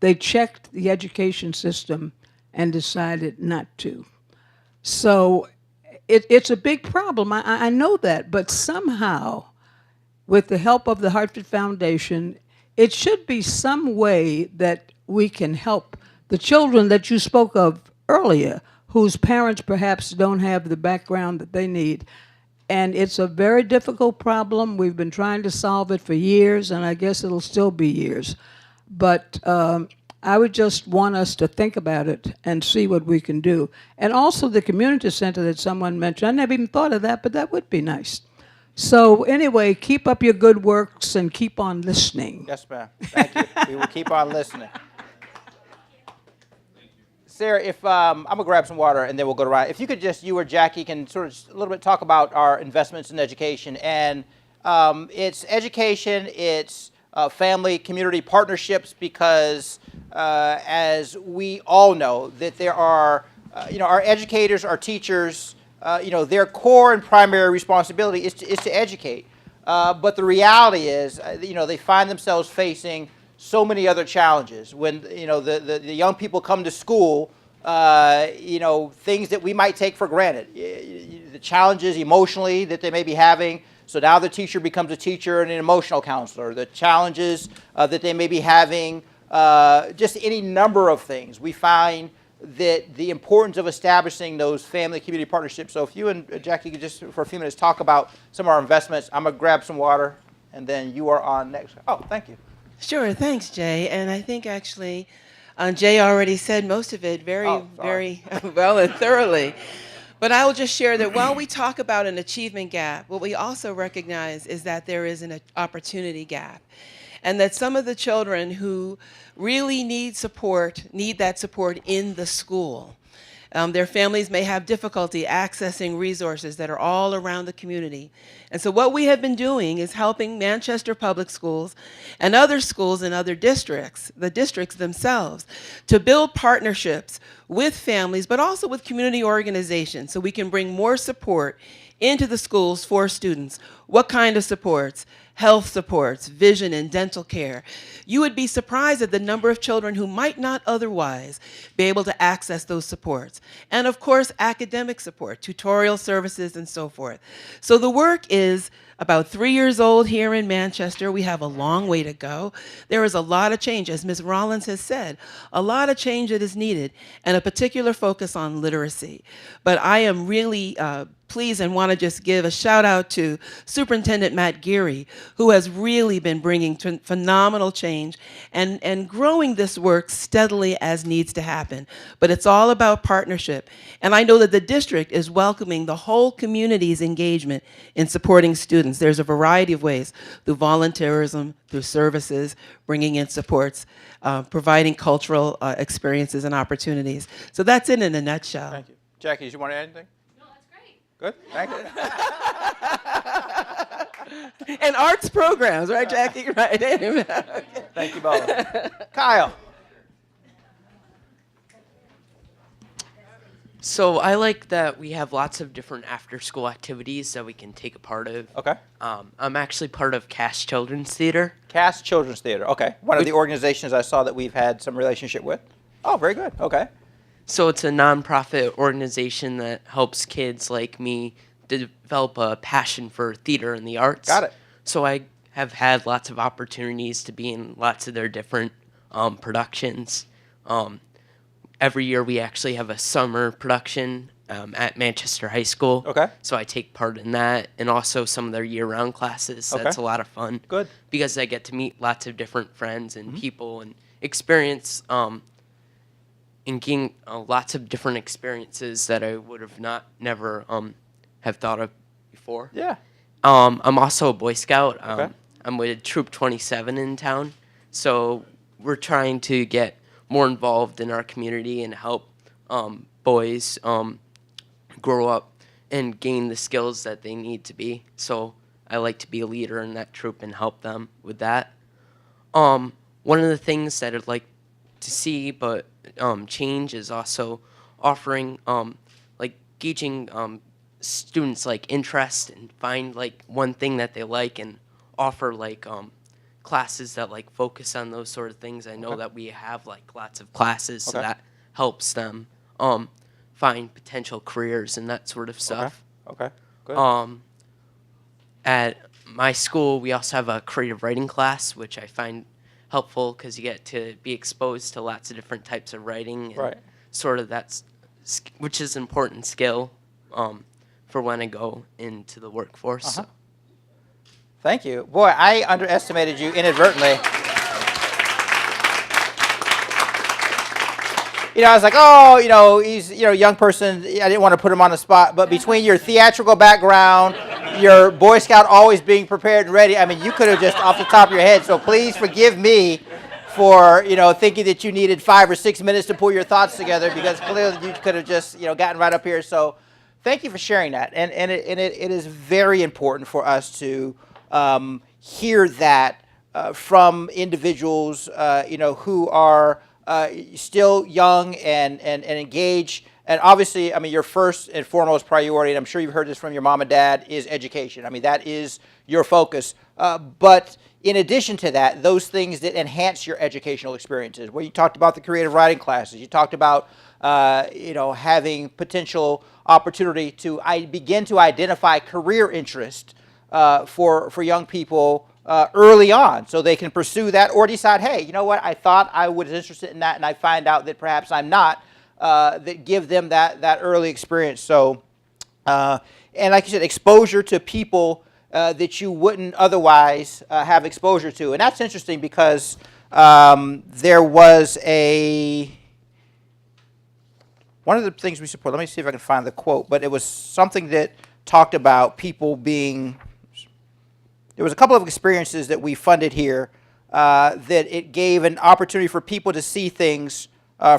They checked the education system and decided not to. So it's a big problem. I know that, but somehow, with the help of the Hartford Foundation, it should be some way that we can help the children that you spoke of earlier, whose parents perhaps don't have the background that they need. And it's a very difficult problem. We've been trying to solve it for years, and I guess it'll still be years. But I would just want us to think about it and see what we can do. And also the community center that someone mentioned, I never even thought of that, but that would be nice. So anyway, keep up your good works and keep on listening. Yes, ma'am. Thank you. We will keep on listening. Sarah, if I'm going to grab some water and then we'll go to Ryan. If you could just, you or Jackie can sort of a little bit talk about our investments in education. And it's education, it's family, community partnerships, because as we all know, that there are, our educators, our teachers, their core and primary responsibility is to educate. But the reality is, they find themselves facing so many other challenges. When the young people come to school, things that we might take for granted, the challenges emotionally that they may be having. So now the teacher becomes a teacher and an emotional counselor. The challenges that they may be having, just any number of things. We find that the importance of establishing those family community partnerships. So if you and Jackie could just for a few minutes talk about some of our investments. I'm going to grab some water, and then you are on next. Oh, thank you. Sure, thanks, Jay. And I think actually Jay already said most of it very well and thoroughly. But I will just share that while we talk about an achievement gap, what we also recognize is that there is an opportunity gap. And that some of the children who really need that support in the school. Their families may have difficulty accessing resources that are all around the community. And so what we have been doing is helping Manchester Public Schools and other schools in other districts, the districts themselves, to build partnerships with families, but also with community organizations so we can bring more support into the schools for students. What kind of supports? Health supports, vision and dental care. You would be surprised at the number of children who might not otherwise be able to access those supports. And of course, academic support, tutorial services, and so forth. So the work is about 3 years old here in Manchester. We have a long way to go. There is a lot of change, as Ms. Rollins has said, a lot of change that is needed, and a particular focus on literacy. But I am really pleased and want to just give a shout out to Superintendent Matt Geary, who has really been bringing phenomenal change and growing this work steadily as needs to happen. But it's all about partnership. And I know that the district is welcoming the whole community's engagement in supporting students. There's a variety of ways, through volunteerism, through services, bringing in supports, providing cultural experiences and opportunities. So that's it in a nutshell. Thank you. Jackie, did you want to add anything? No, that's great. Good. Thank you. And arts programs, right, Jackie? Right. Okay. Thank you both. Kyle. So I like that we have lots of different after-school activities that we can take a part of. Okay. I'm actually part of Cass Children's Theater. Cass Children's Theater. Okay. One of the organizations I saw that we've had some relationship with. Oh, very good. Okay. So it's a nonprofit organization that helps kids like me develop a passion for theater and the arts. Got it. So I have had lots of opportunities to be in lots of their different productions. Every year we actually have a summer production at Manchester High School. Okay. So I take part in that, and also some of their year-round classes. So Okay. that's a lot of fun. Good. Because I get to meet lots of different friends and people and experience and gain lots of different experiences that I would have never have thought of before. Yeah. I'm also a Boy Scout. Okay. I'm with Troop 27 in town. So we're trying to get more involved in our community and help boys grow up and gain the skills that they need to be. So I like to be a leader in that troop and help them with that. One of the things that I'd like to see but change is also offering like gauging students like interest and find like one thing that they like and offer like classes that like focus on those sort of things. I know that we have like lots of classes, so that helps them find potential careers and that sort of stuff. Okay. Good. At my school, we also have a creative writing class, which I find helpful because you get to be exposed to lots of different types of writing. And Right. Sort of which is an important skill for when I go into the workforce. So. Thank you. Boy, I underestimated you inadvertently. I was like, oh, he's, a young person. I didn't want to put him on the spot. But between your theatrical background, your Boy Scout always being prepared and ready, I mean, you could have just off the top of your head. So please forgive me for, thinking that you needed 5 or 6 minutes to pull your thoughts together, because clearly you could have just, gotten right up here. So thank you for sharing that. And it is very important for us to hear that from individuals, who are still young and engaged. And obviously, your first and foremost priority, and I'm sure you've heard this from your mom and dad, is education. That is your focus. But in addition to that, those things that enhance your educational experiences, where you talked about the creative writing classes, you talked about, having potential opportunity to begin to identify career interest for young people early on, so they can pursue that or decide, hey, you know what, I thought I was interested in that, and I find out that perhaps I'm not, that give them that early experience. So, and like you said, exposure to people that you wouldn't otherwise have exposure to. And that's interesting because there was one of the things we support, let me see if I can find the quote, but it was something that talked about people being, there was a couple of experiences that we funded here that it gave an opportunity for people to see things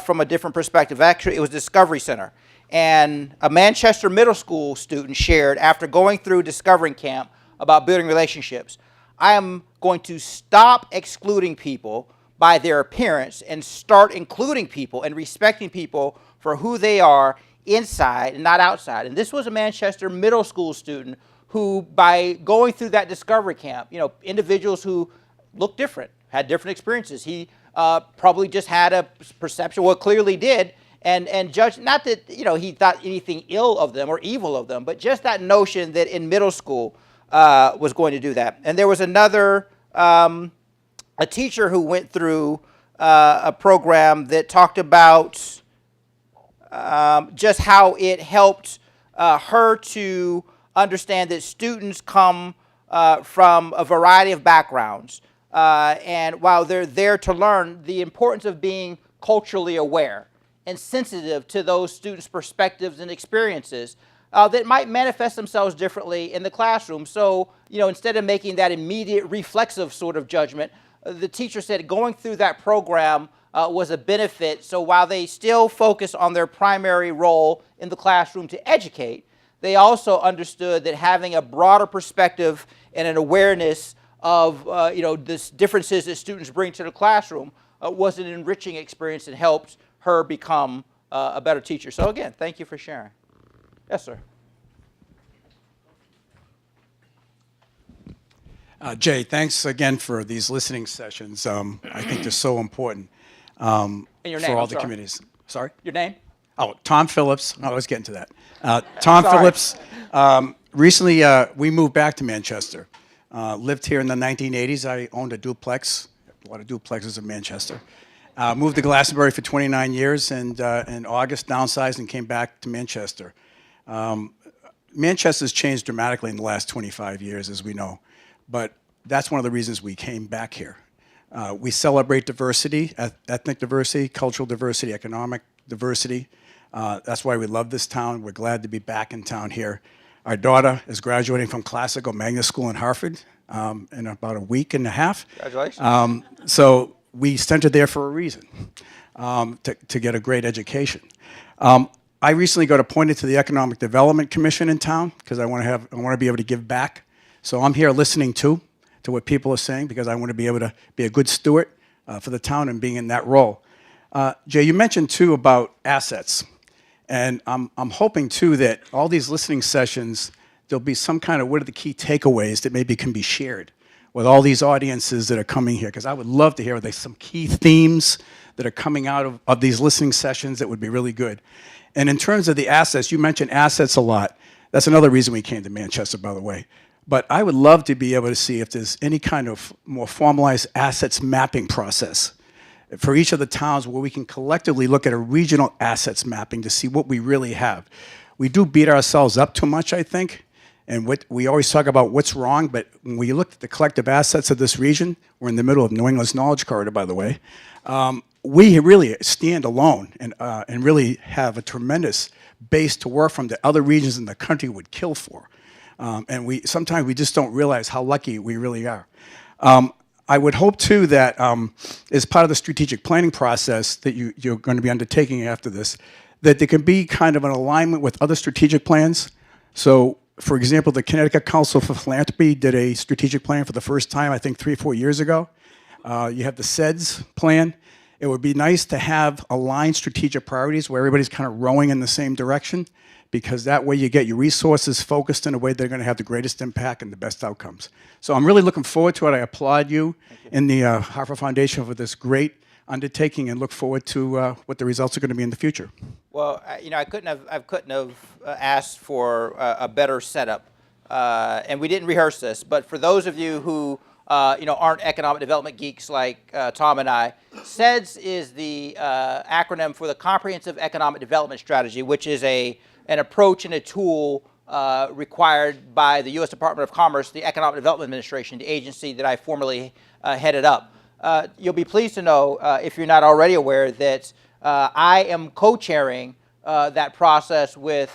from a different perspective. Actually, it was Discovery Center. And a Manchester Middle School student shared, after going through Discovering Camp, about building relationships. I am going to stop excluding people by their appearance and start including people and respecting people for who they are inside and not outside. And this was a Manchester Middle School student who, by going through that Discovery Camp, individuals who looked different, had different experiences. He probably just had a perception, well, clearly did, and judged, not that, he thought anything ill of them or evil of them, but just that notion that in middle school was going to do that. And there was another, a teacher who went through a program that talked about just how it helped her to understand that students come from a variety of backgrounds. And while they're there to learn, the importance of being culturally aware and sensitive to those students' perspectives and experiences that might manifest themselves differently in the classroom. So, instead of making that immediate reflexive sort of judgment, the teacher said going through that program was a benefit. So while they still focus on their primary role in the classroom to educate, they also understood that having a broader perspective and an awareness of the differences that students bring to the classroom was an enriching experience and helped her become a better teacher. So again, thank you for sharing. Yes, sir. Jay, thanks again for these listening sessions. I think they're so important And your name, for all I'm the sorry. communities. Sorry? Your name? Oh, Tom Phillips. I was getting to that. Tom Sorry. Phillips. Recently, we moved back to Manchester. Lived here in the 1980s. I owned a duplex, a lot of duplexes in Manchester. Moved to Glastonbury for 29 years, and in August downsized and came back to Manchester. Manchester's changed dramatically in the last 25 years, as we know, but that's one of the reasons we came back here. We celebrate diversity, ethnic diversity, cultural diversity, economic diversity. That's why we love this town. We're glad to be back in town here. Our daughter is graduating from Classical Magnet School in Hartford in about a week and a half. Congratulations. So we sent her there for a reason, to get a great education. I recently got appointed to the Economic Development Commission in town because I want to be able to give back. So I'm here listening to what people are saying because I want to be able to be a good steward for the town and being in that role. Jay, you mentioned too about assets. And I'm hoping, too, that all these listening sessions, there'll be some kind of what are the key takeaways that maybe can be shared with all these audiences that are coming here. Because I would love to hear there's some key themes that are coming out of these listening sessions that would be really good. And in terms of the assets, you mentioned assets a lot. That's another reason we came to Manchester, by the way. But I would love to be able to see if there's any kind of more formalized assets mapping process for each of the towns where we can collectively look at a regional assets mapping to see what we really have. We do beat ourselves up too much, I think, and we always talk about what's wrong, but when we look at the collective assets of this region, we're in the middle of New England's Knowledge Corridor, by the way, we really stand alone and really have a tremendous base to work from that other regions in the country would kill for. And sometimes we just don't realize how lucky we really are. I would hope, too, that as part of the strategic planning process that you're going to be undertaking after this, that there can be kind of an alignment with other strategic plans. So, for example, the Connecticut Council for Philanthropy did a strategic plan for the first time, I think 3 or 4 years ago. You have the SEDS plan. It would be nice to have aligned strategic priorities where everybody's kind of rowing in the same direction, because that way you get your resources focused in a way they're going to have the greatest impact and the best outcomes. So I'm really looking forward to it. I applaud you in the Hartford Foundation for this great undertaking and look forward to what the results are going to be in the future. Well, I couldn't have asked for a better setup, and we didn't rehearse this. But for those of you who aren't economic development geeks like Tom and I, SEDS is the acronym for the Comprehensive Economic Development Strategy, which is an approach and a tool required by the U.S. Department of Commerce, the Economic Development Administration, the agency that I formerly headed up. You'll be pleased to know, if you're not already aware, that I am co-chairing that process with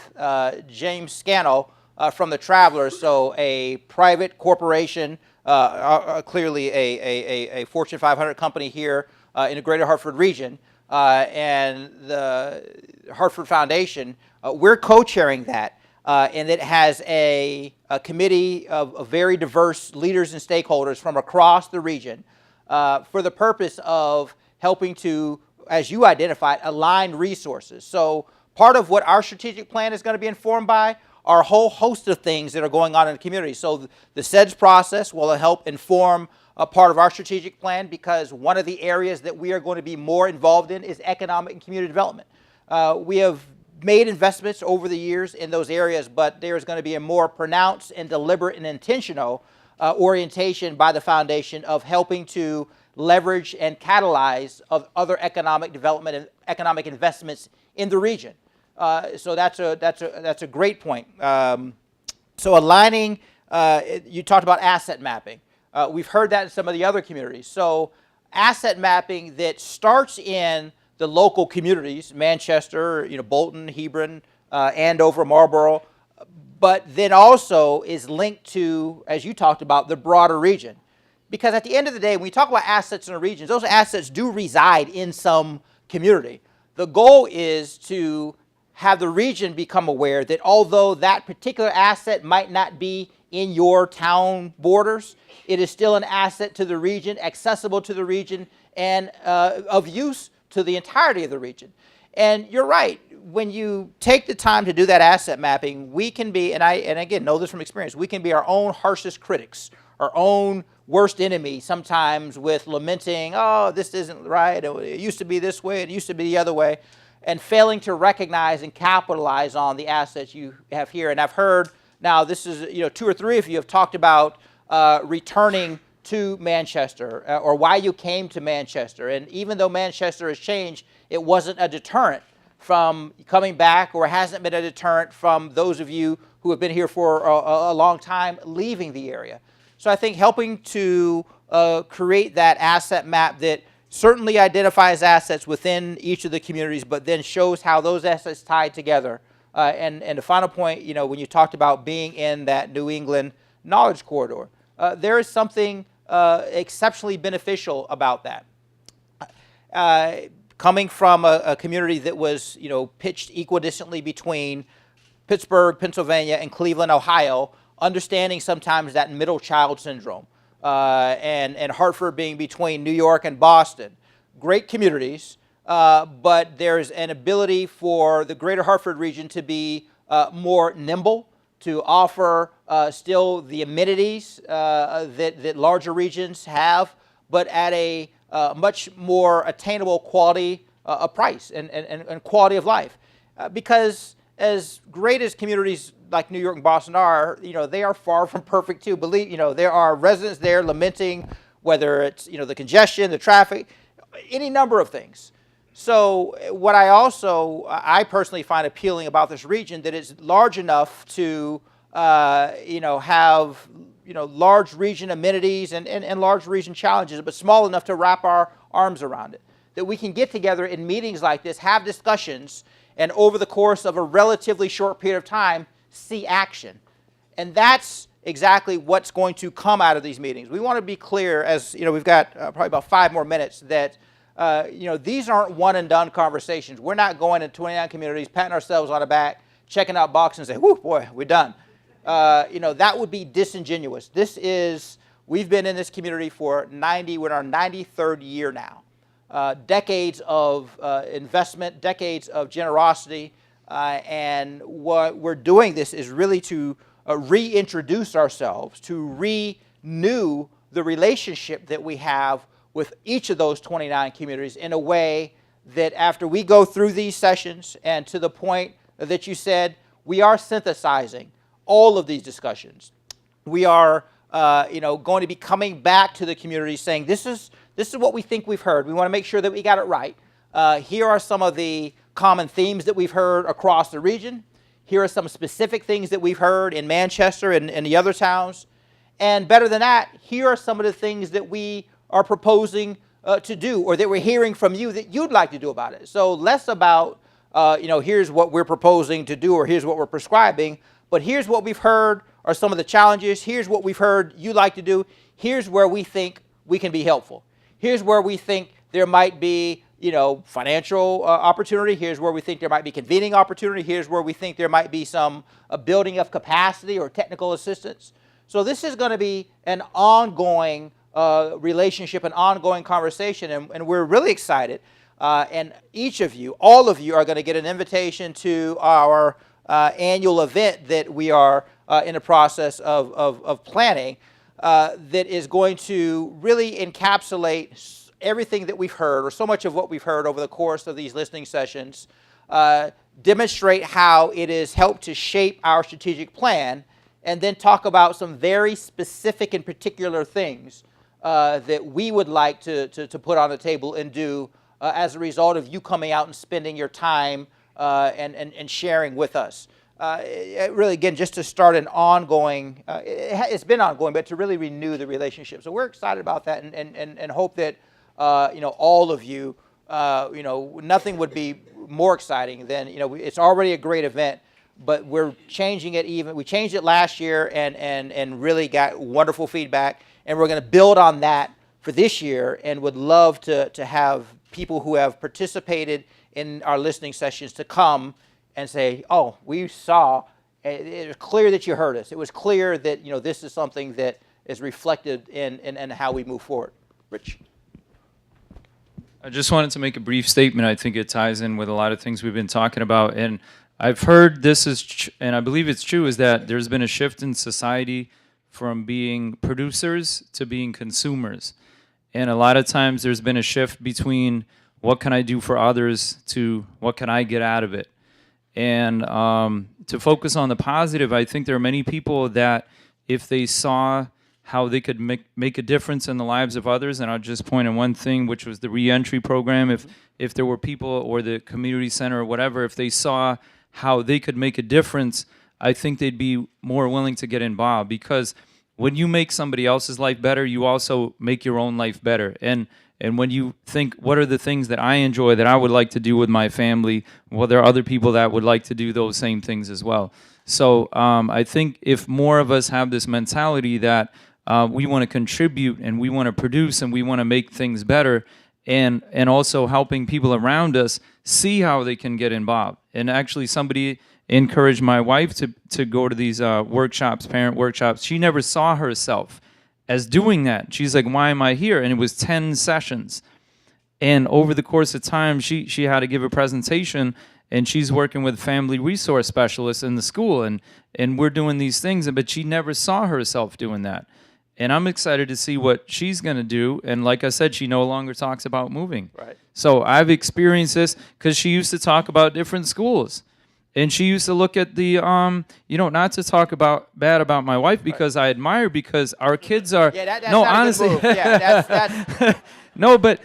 James Scannell from the Travelers, so a private corporation, clearly a Fortune 500 company here in the greater Hartford region, and the Hartford Foundation. We're co-chairing that, and it has a committee of very diverse leaders and stakeholders from across the region for the purpose of helping to, as you identified, align resources. So part of what our strategic plan is going to be informed by are a whole host of things that are going on in the community. So the SEDS process will help inform a part of our strategic plan, because one of the areas that we are going to be more involved in is economic and community development. We have made investments over the years in those areas, but there's going to be a more pronounced and deliberate and intentional orientation by the foundation of helping to leverage and catalyze of other economic development and economic investments in the region. So that's a great point. So aligning, you talked about asset mapping. We've heard that in some of the other communities. So asset mapping that starts in the local communities, Manchester, Bolton, Hebron, Andover, Marlborough, but then also is linked to, as you talked about, the broader region. Because at the end of the day, when we talk about assets in a region, those assets do reside in some community. The goal is to have the region become aware that although that particular asset might not be in your town borders, it is still an asset to the region, accessible to the region, and of use to the entirety of the region. And you're right, when you take the time to do that asset mapping, we can be, and again, know this from experience, we can be our own harshest critics, our own worst enemy sometimes with lamenting, oh, this isn't right, it used to be this way, it used to be the other way, and failing to recognize and capitalize on the assets you have here. And I've heard now, this is, 2 or 3 of you have talked about returning to Manchester or why you came to Manchester. And even though Manchester has changed, it wasn't a deterrent from coming back, or hasn't been a deterrent from those of you who have been here for a long time leaving the area. So I think helping to create that asset map that certainly identifies assets within each of the communities, but then shows how those assets tie together. And the final point, when you talked about being in that New England knowledge corridor, there is something exceptionally beneficial about that. Coming from a community that was, pitched equidistantly between Pittsburgh, Pennsylvania, and Cleveland, Ohio, understanding sometimes that middle child syndrome, and Hartford being between New York and Boston. Great communities, but there's an ability for the greater Hartford region to be more nimble, to offer still the amenities that larger regions have, but at a much more attainable quality of price and quality of life. Because as great as communities like New York and Boston are, they are far from perfect too. Believe, there are residents there lamenting whether it's, the congestion, the traffic, any number of things. So what I personally find appealing about this region, that it's large enough to, have, large region amenities and large region challenges, but small enough to wrap our arms around it. That we can get together in meetings like this, have discussions, and over the course of a relatively short period of time, see action. And that's exactly what's going to come out of these meetings. We want to be clear, as we've got probably about 5 more minutes, that these aren't one and done conversations. We're not going to 29 communities, patting ourselves on the back, checking out boxes and saying, whoo, boy, we're done. That would be disingenuous. We've been in this community for we're in our 93rd year now. Decades of investment, decades of generosity, and what we're doing this is really to reintroduce ourselves, to renew the relationship that we have with each of those 29 communities in a way that after we go through these sessions, and to the point that you said, we are synthesizing all of these discussions. We are going to be coming back to the community saying, this is what we think we've heard. We want to make sure that we got it right. Here are some of the common themes that we've heard across the region. Here are some specific things that we've heard in Manchester and the other towns. And better than that, here are some of the things that we are proposing to do, or that we're hearing from you that you'd like to do about it. So less about, here's what we're proposing to do, or here's what we're prescribing, but here's what we've heard are some of the challenges. Here's what we've heard you like to do. Here's where we think we can be helpful. Here's where we think there might be, financial opportunity. Here's where we think there might be convening opportunity. Here's where we think there might be some building of capacity or technical assistance. So this is going to be an ongoing relationship, an ongoing conversation, and we're really excited. And each of you, all of you, are going to get an invitation to our annual event that we are in the process of planning, that is going to really encapsulate everything that we've heard, or so much of what we've heard over the course of these listening sessions, demonstrate how it has helped to shape our strategic plan, and then talk about some very specific and particular things that we would like to put on the table and do as a result of you coming out and spending your time and sharing with us. Really, again, just to start an ongoing, it's been ongoing, but to really renew the relationship. So we're excited about that and hope that, all of you, nothing would be more exciting than, it's already a great event, but we're changing it we changed it last year and really got wonderful feedback. And we're going to build on that for this year and would love to have people who have participated in our listening sessions to come and say, oh, we saw, it was clear that you heard us. It was clear that, this is something that is reflected in how we move forward. Rich? I just wanted to make a brief statement. I think it ties in with a lot of things we've been talking about. And I've heard this is, and I believe it's true, is that there's been a shift in society from being producers to being consumers. And a lot of times there's been a shift between what can I do for others to what can I get out of it. And to focus on the positive, I think there are many people that if they saw how they could make a difference in the lives of others, and I'll just point on one thing, which was the reentry program. If there were people or the community center or whatever, if they saw how they could make a difference, I think they'd be more willing to get involved, because when you make somebody else's life better, you also make your own life better. And when you think, what are the things that I enjoy that I would like to do with my family, well, there are other people that would like to do those same things as well. So I think if more of us have this mentality that we want to contribute and we want to produce and we want to make things better, and also helping people around us see how they can get involved. And actually somebody encouraged my wife to go to these workshops, parent workshops. She never saw herself as doing that. She's like, why am I here? And it was 10 sessions. And over the course of time, she had to give a presentation, and she's working with family resource specialists in the school, and we're doing these things, but she never saw herself doing that. And I'm excited to see what she's going to do. And like I said, she no longer talks about moving. Right. So I've experienced this because she used to talk about different schools. And she used to look at the, not to talk bad about my wife, because I admire, because our kids are. Yeah, that's no, not honestly. a good move. Yeah, that's No, but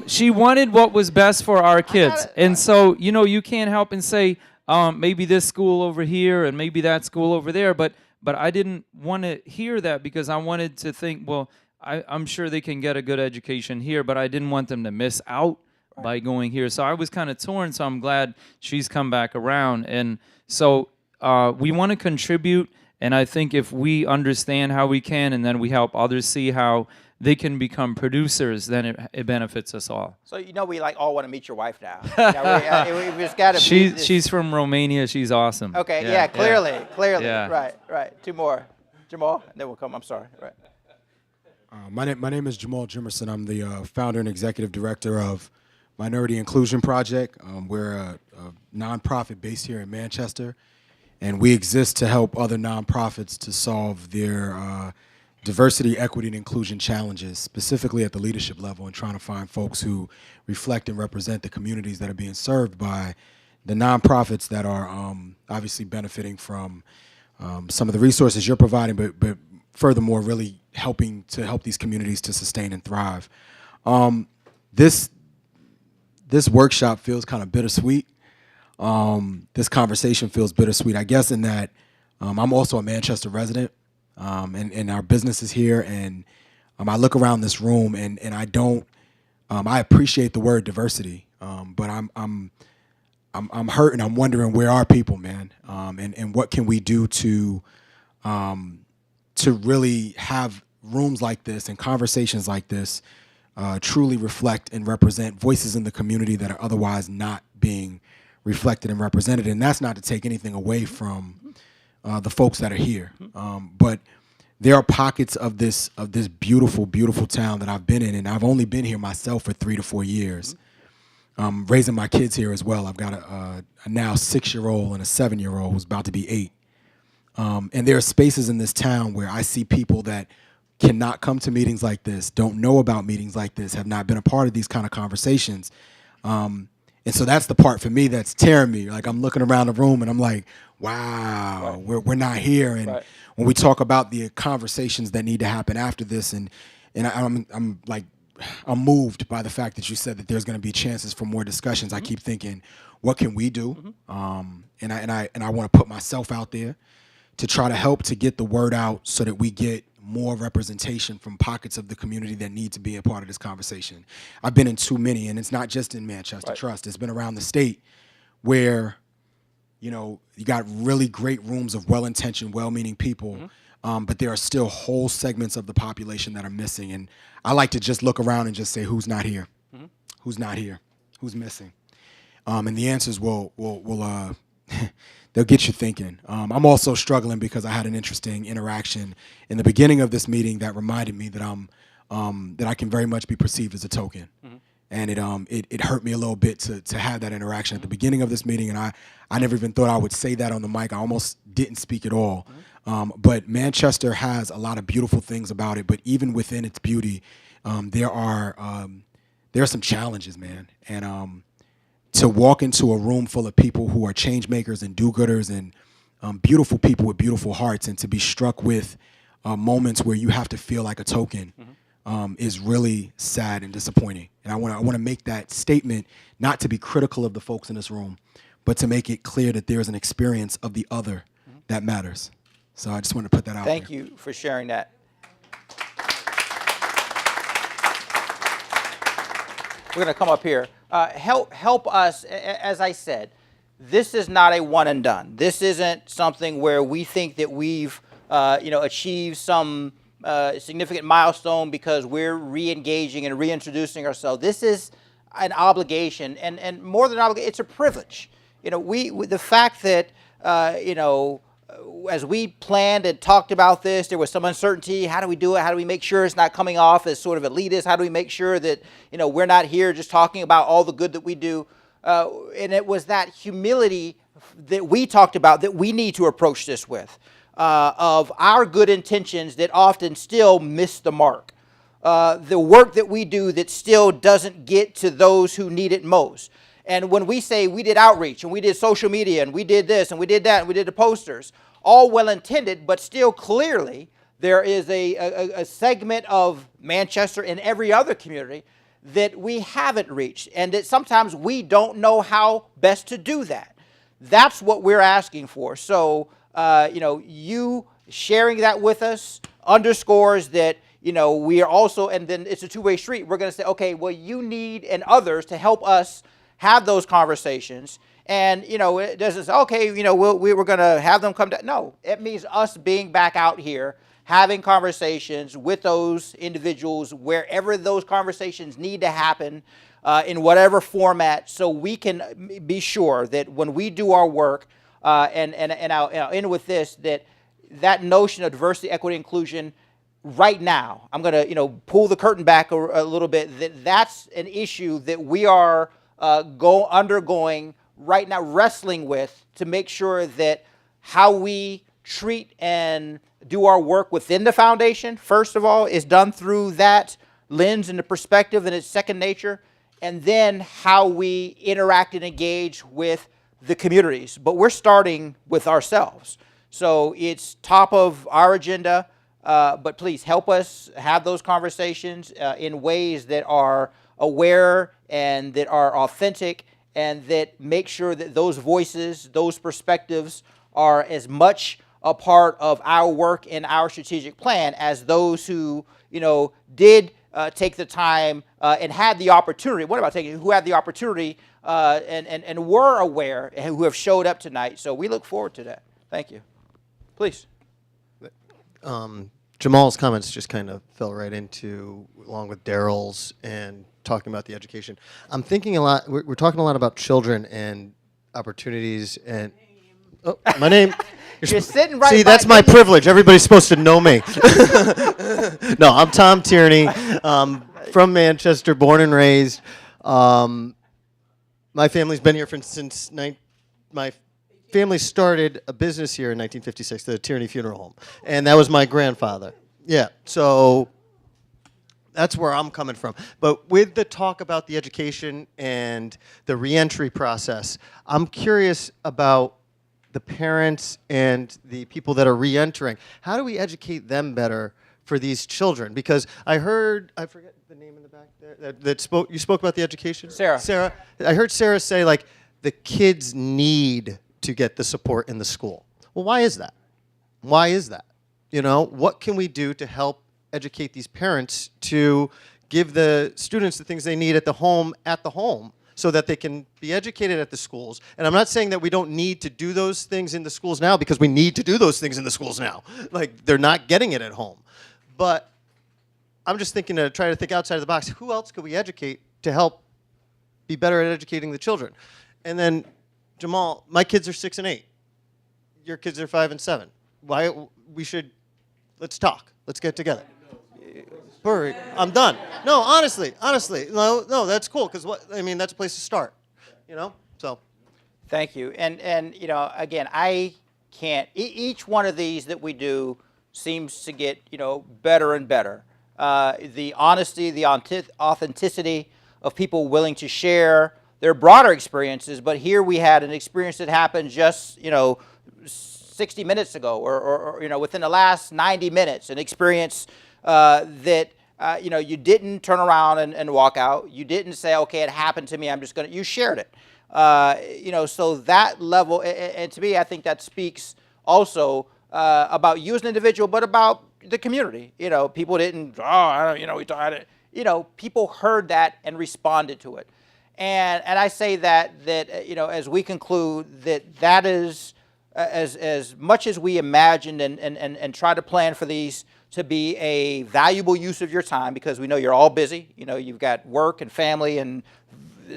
she wanted what was best for our kids. And so, you can't help and say, maybe this school over here and maybe that school over there. But I didn't want to hear that, because I wanted to think, well, I'm sure they can get a good education here, but I didn't want them to miss out by going here. So I was kind of torn, so I'm glad she's come back around. And so we want to contribute, and I think if we understand how we can, and then we help others see how they can become producers, then it benefits us all. So we all want to meet your wife now. We just got to. She's from Romania. She's awesome. Okay. Yeah. Clearly. Yeah. Right. Two more. Jamal, and then we'll come. I'm sorry. Right. My name is Jamal Jimerson. I'm the founder and executive director of Minority Inclusion Project. We're a nonprofit based here in Manchester, and we exist to help other nonprofits to solve their diversity, equity, and inclusion challenges, specifically at the leadership level, and trying to find folks who reflect and represent the communities that are being served by the nonprofits that are obviously benefiting from some of the resources you're providing, but furthermore, really helping to help these communities to sustain and thrive. This workshop feels kind of bittersweet. This conversation feels bittersweet, I guess, in that I'm also a Manchester resident, and our business is here, and I look around this room, and I don't. I appreciate the word diversity, but I'm hurt, and I'm wondering, where are people, man, and what can we do to really have rooms like this and conversations like this truly reflect and represent voices in the community that are otherwise not being reflected and represented. And that's not to take anything away from the folks that are here, but there are pockets of this beautiful, beautiful town that I've been in, and I've only been here myself for 3 to 4 years, raising my kids here as well. I've got a now 6-year-old and a 7-year-old who's about to be 8. And there are spaces in this town where I see people that cannot come to meetings like this, don't know about meetings like this, have not been a part of these kind of conversations. And so that's the part for me that's tearing me. Like, I'm looking around the room and I'm like, wow, we're not here. And when we talk about the conversations that need to happen after this, and I'm moved by the fact that you said that there's going to be chances for more discussions. I keep thinking, what can we do? And I want to put myself out there to try to help to get the word out so that we get more representation from pockets of the community that need to be a part of this conversation. I've been in too many, and it's not just in Manchester Trust. It's been around the state where, you know, you got really great rooms of well-intentioned, well-meaning people, but there are still whole segments of the population that are missing. And I like to just look around and just say, who's not here? Who's not here? Who's missing? And the answers will they'll get you thinking. I'm also struggling because I had an interesting interaction in the beginning of this meeting that reminded me that that I can very much be perceived as a token. And it hurt me a little bit to have that interaction at the beginning of this meeting, and I never even thought I would say that on the mic. I almost didn't speak at all. But Manchester has a lot of beautiful things about it, but even within its beauty, there are some challenges, man. And to walk into a room full of people who are change makers and do-gooders and beautiful people with beautiful hearts, and to be struck with moments where you have to feel like a token is really sad and disappointing. And I want to make that statement, not to be critical of the folks in this room, but to make it clear that there's an experience of the other that matters. So I just want to put that out there. Thank you for sharing that. We're going to come up here. Help us, as I said, this is not a one and done. This isn't something where we think that we've achieved some significant milestone because we're re-engaging and reintroducing ourselves. This is an obligation, and more than an obligation, it's a privilege. You know, the fact that as we planned and talked about this, there was some uncertainty. How do we do it? How do we make sure it's not coming off as sort of elitist? How do we make sure that we're not here just talking about all the good that we do? And it was that humility that we talked about that we need to approach this with. Of our good intentions that often still miss the mark. The work that we do that still doesn't get to those who need it most. And when we say we did outreach and we did social media and we did this and we did that and we did the posters, all well intended, but still clearly there is a segment of Manchester and every other community that we haven't reached, and that sometimes we don't know how best to do that. That's what we're asking for. So you sharing that with us underscores that, we are also, and then it's a two-way street. We're going to say, okay, well, you need and others to help us have those conversations. And, it doesn't say, okay, we're going to have them come down. No, it means us being back out here, having conversations with those individuals wherever those conversations need to happen, in whatever format, so we can be sure that when we do our work, and I'll end with this, that notion of diversity, equity, inclusion, right now, I'm going to pull the curtain back a little bit, that's an issue that we are undergoing right now, wrestling with, to make sure that how we treat and do our work within the foundation, first of all, is done through that lens and the perspective and its second nature, and then how we interact and engage with the communities. But we're starting with ourselves. So it's top of our agenda, but please help us have those conversations in ways that are aware and that are authentic, and that make sure that those voices, those perspectives are as much a part of our work and our strategic plan as those who, did take the time and had the opportunity. What about taking who had the opportunity and were aware and who have showed up tonight? So we look forward to that. Thank you. Please. Jamal's comments just kind of fell right into, along with Daryl's and talking about the education. I'm thinking a lot, we're talking a lot about children and opportunities and, oh, my name. You're sitting right. See, that's my privilege. Everybody's supposed to know me. No, I'm Tom Tierney, from Manchester, born and raised. My family's been here since my family started a business here in 1956, the Tierney Funeral Home, and that was my grandfather. Yeah, so that's where I'm coming from. But with the talk about the education and the reentry process, I'm curious about the parents and the people that are reentering. How do we educate them better for these children? Because I forget the name in the back there, you spoke about the education? Sarah. I heard Sarah say, like, the kids need to get the support in the school. Well, why is that? Why is that? You know, what can we do to help educate these parents to give the students the things they need at the home so that they can be educated at the schools? And I'm not saying that we don't need to do those things in the schools now, because we need to do those things in the schools now. Like, they're not getting it at home. But I'm just thinking to try to think outside of the box. Who else could we educate to help be better at educating the children? And then, Jamal, my kids are 6 and 8. Your kids are 5 and 7. Why let's talk. Let's get together. Hurry, I'm done. No, honestly, no, that's cool, because that's a place to start, you know. So, thank you. And you know, again, I can't. Each one of these that we do seems to get, you know, better and better. The honesty, the authenticity of people willing to share their broader experiences. But here we had an experience that happened just, you know, 60 minutes ago, or you know, within the last 90 minutes, an experience that you know, you didn't turn around and walk out. You didn't say, okay, it happened to me, I'm just gonna. You shared it. You know, so that level, and to me, I think that speaks also about you as an individual, but about the community. You know, people didn't. Oh, I don't. You know, we tried it. You know, people heard that and responded to it. And I say that you know, as we conclude, that is as much as we imagined and try to plan for these to be a valuable use of your time, because we know you're all busy. You know, you've got work and family and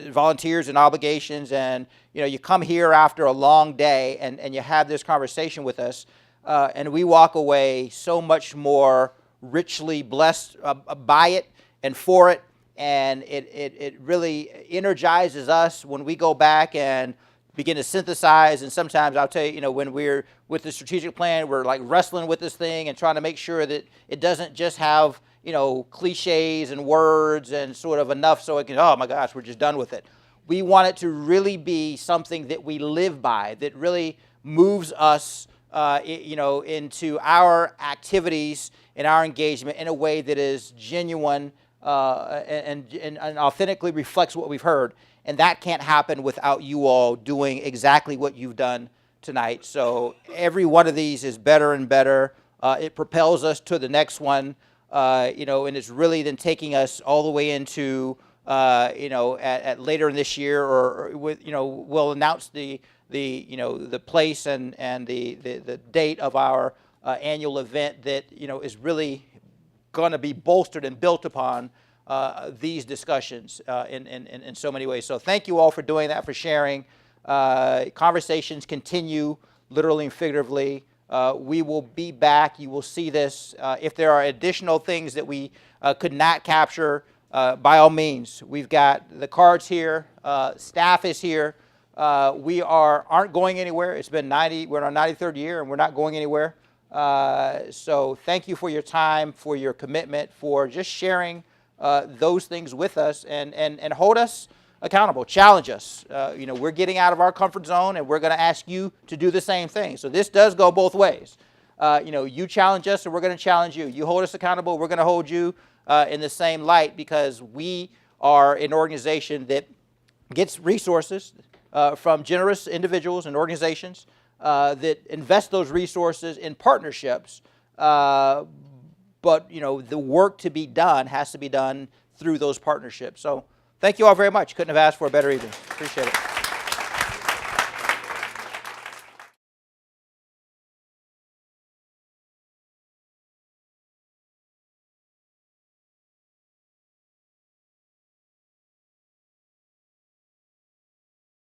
volunteers and obligations, and you know, you come here after a long day and you have this conversation with us, and we walk away so much more richly blessed by it and for it, and it really energizes us when we go back and begin to synthesize. And sometimes I'll tell you, you know, when we're with the strategic plan, we're like wrestling with this thing and trying to make sure that it doesn't just have, you know, cliches and words and sort of enough so it can, oh my gosh, we're just done with it. We want it to really be something that we live by, that really moves us, you know, into our activities and our engagement in a way that is genuine and authentically reflects what we've heard. And that can't happen without you all doing exactly what you've done tonight. So every one of these is better and better. It propels us to the next one, you know, and it's really then taking us all the way into, you know, at later in this year, or with, you know, we'll announce the you know, the place and the date of our annual event that, you know, is really going to be bolstered and built upon these discussions in so many ways. So thank you all for doing that, for sharing. Conversations continue, literally and figuratively. We will be back. You will see this. If there are additional things that we could not capture, by all means, we've got the cards here. Staff is here. We aren't going anywhere. It's been we're in our 93rd year, and we're not going anywhere. So thank you for your time, for your commitment, for just sharing those things with us, and hold us accountable, challenge us. You know, we're getting out of our comfort zone, and we're going to ask you to do the same thing. So this does go both ways. You know, you challenge us, and we're going to challenge you. You hold us accountable, we're going to hold you in the same light, because we are an organization that gets resources from generous individuals and organizations that invest those resources in partnerships. But, you know, the work to be done has to be done through those partnerships. So thank you all very much. Couldn't have asked for a better evening. Appreciate it.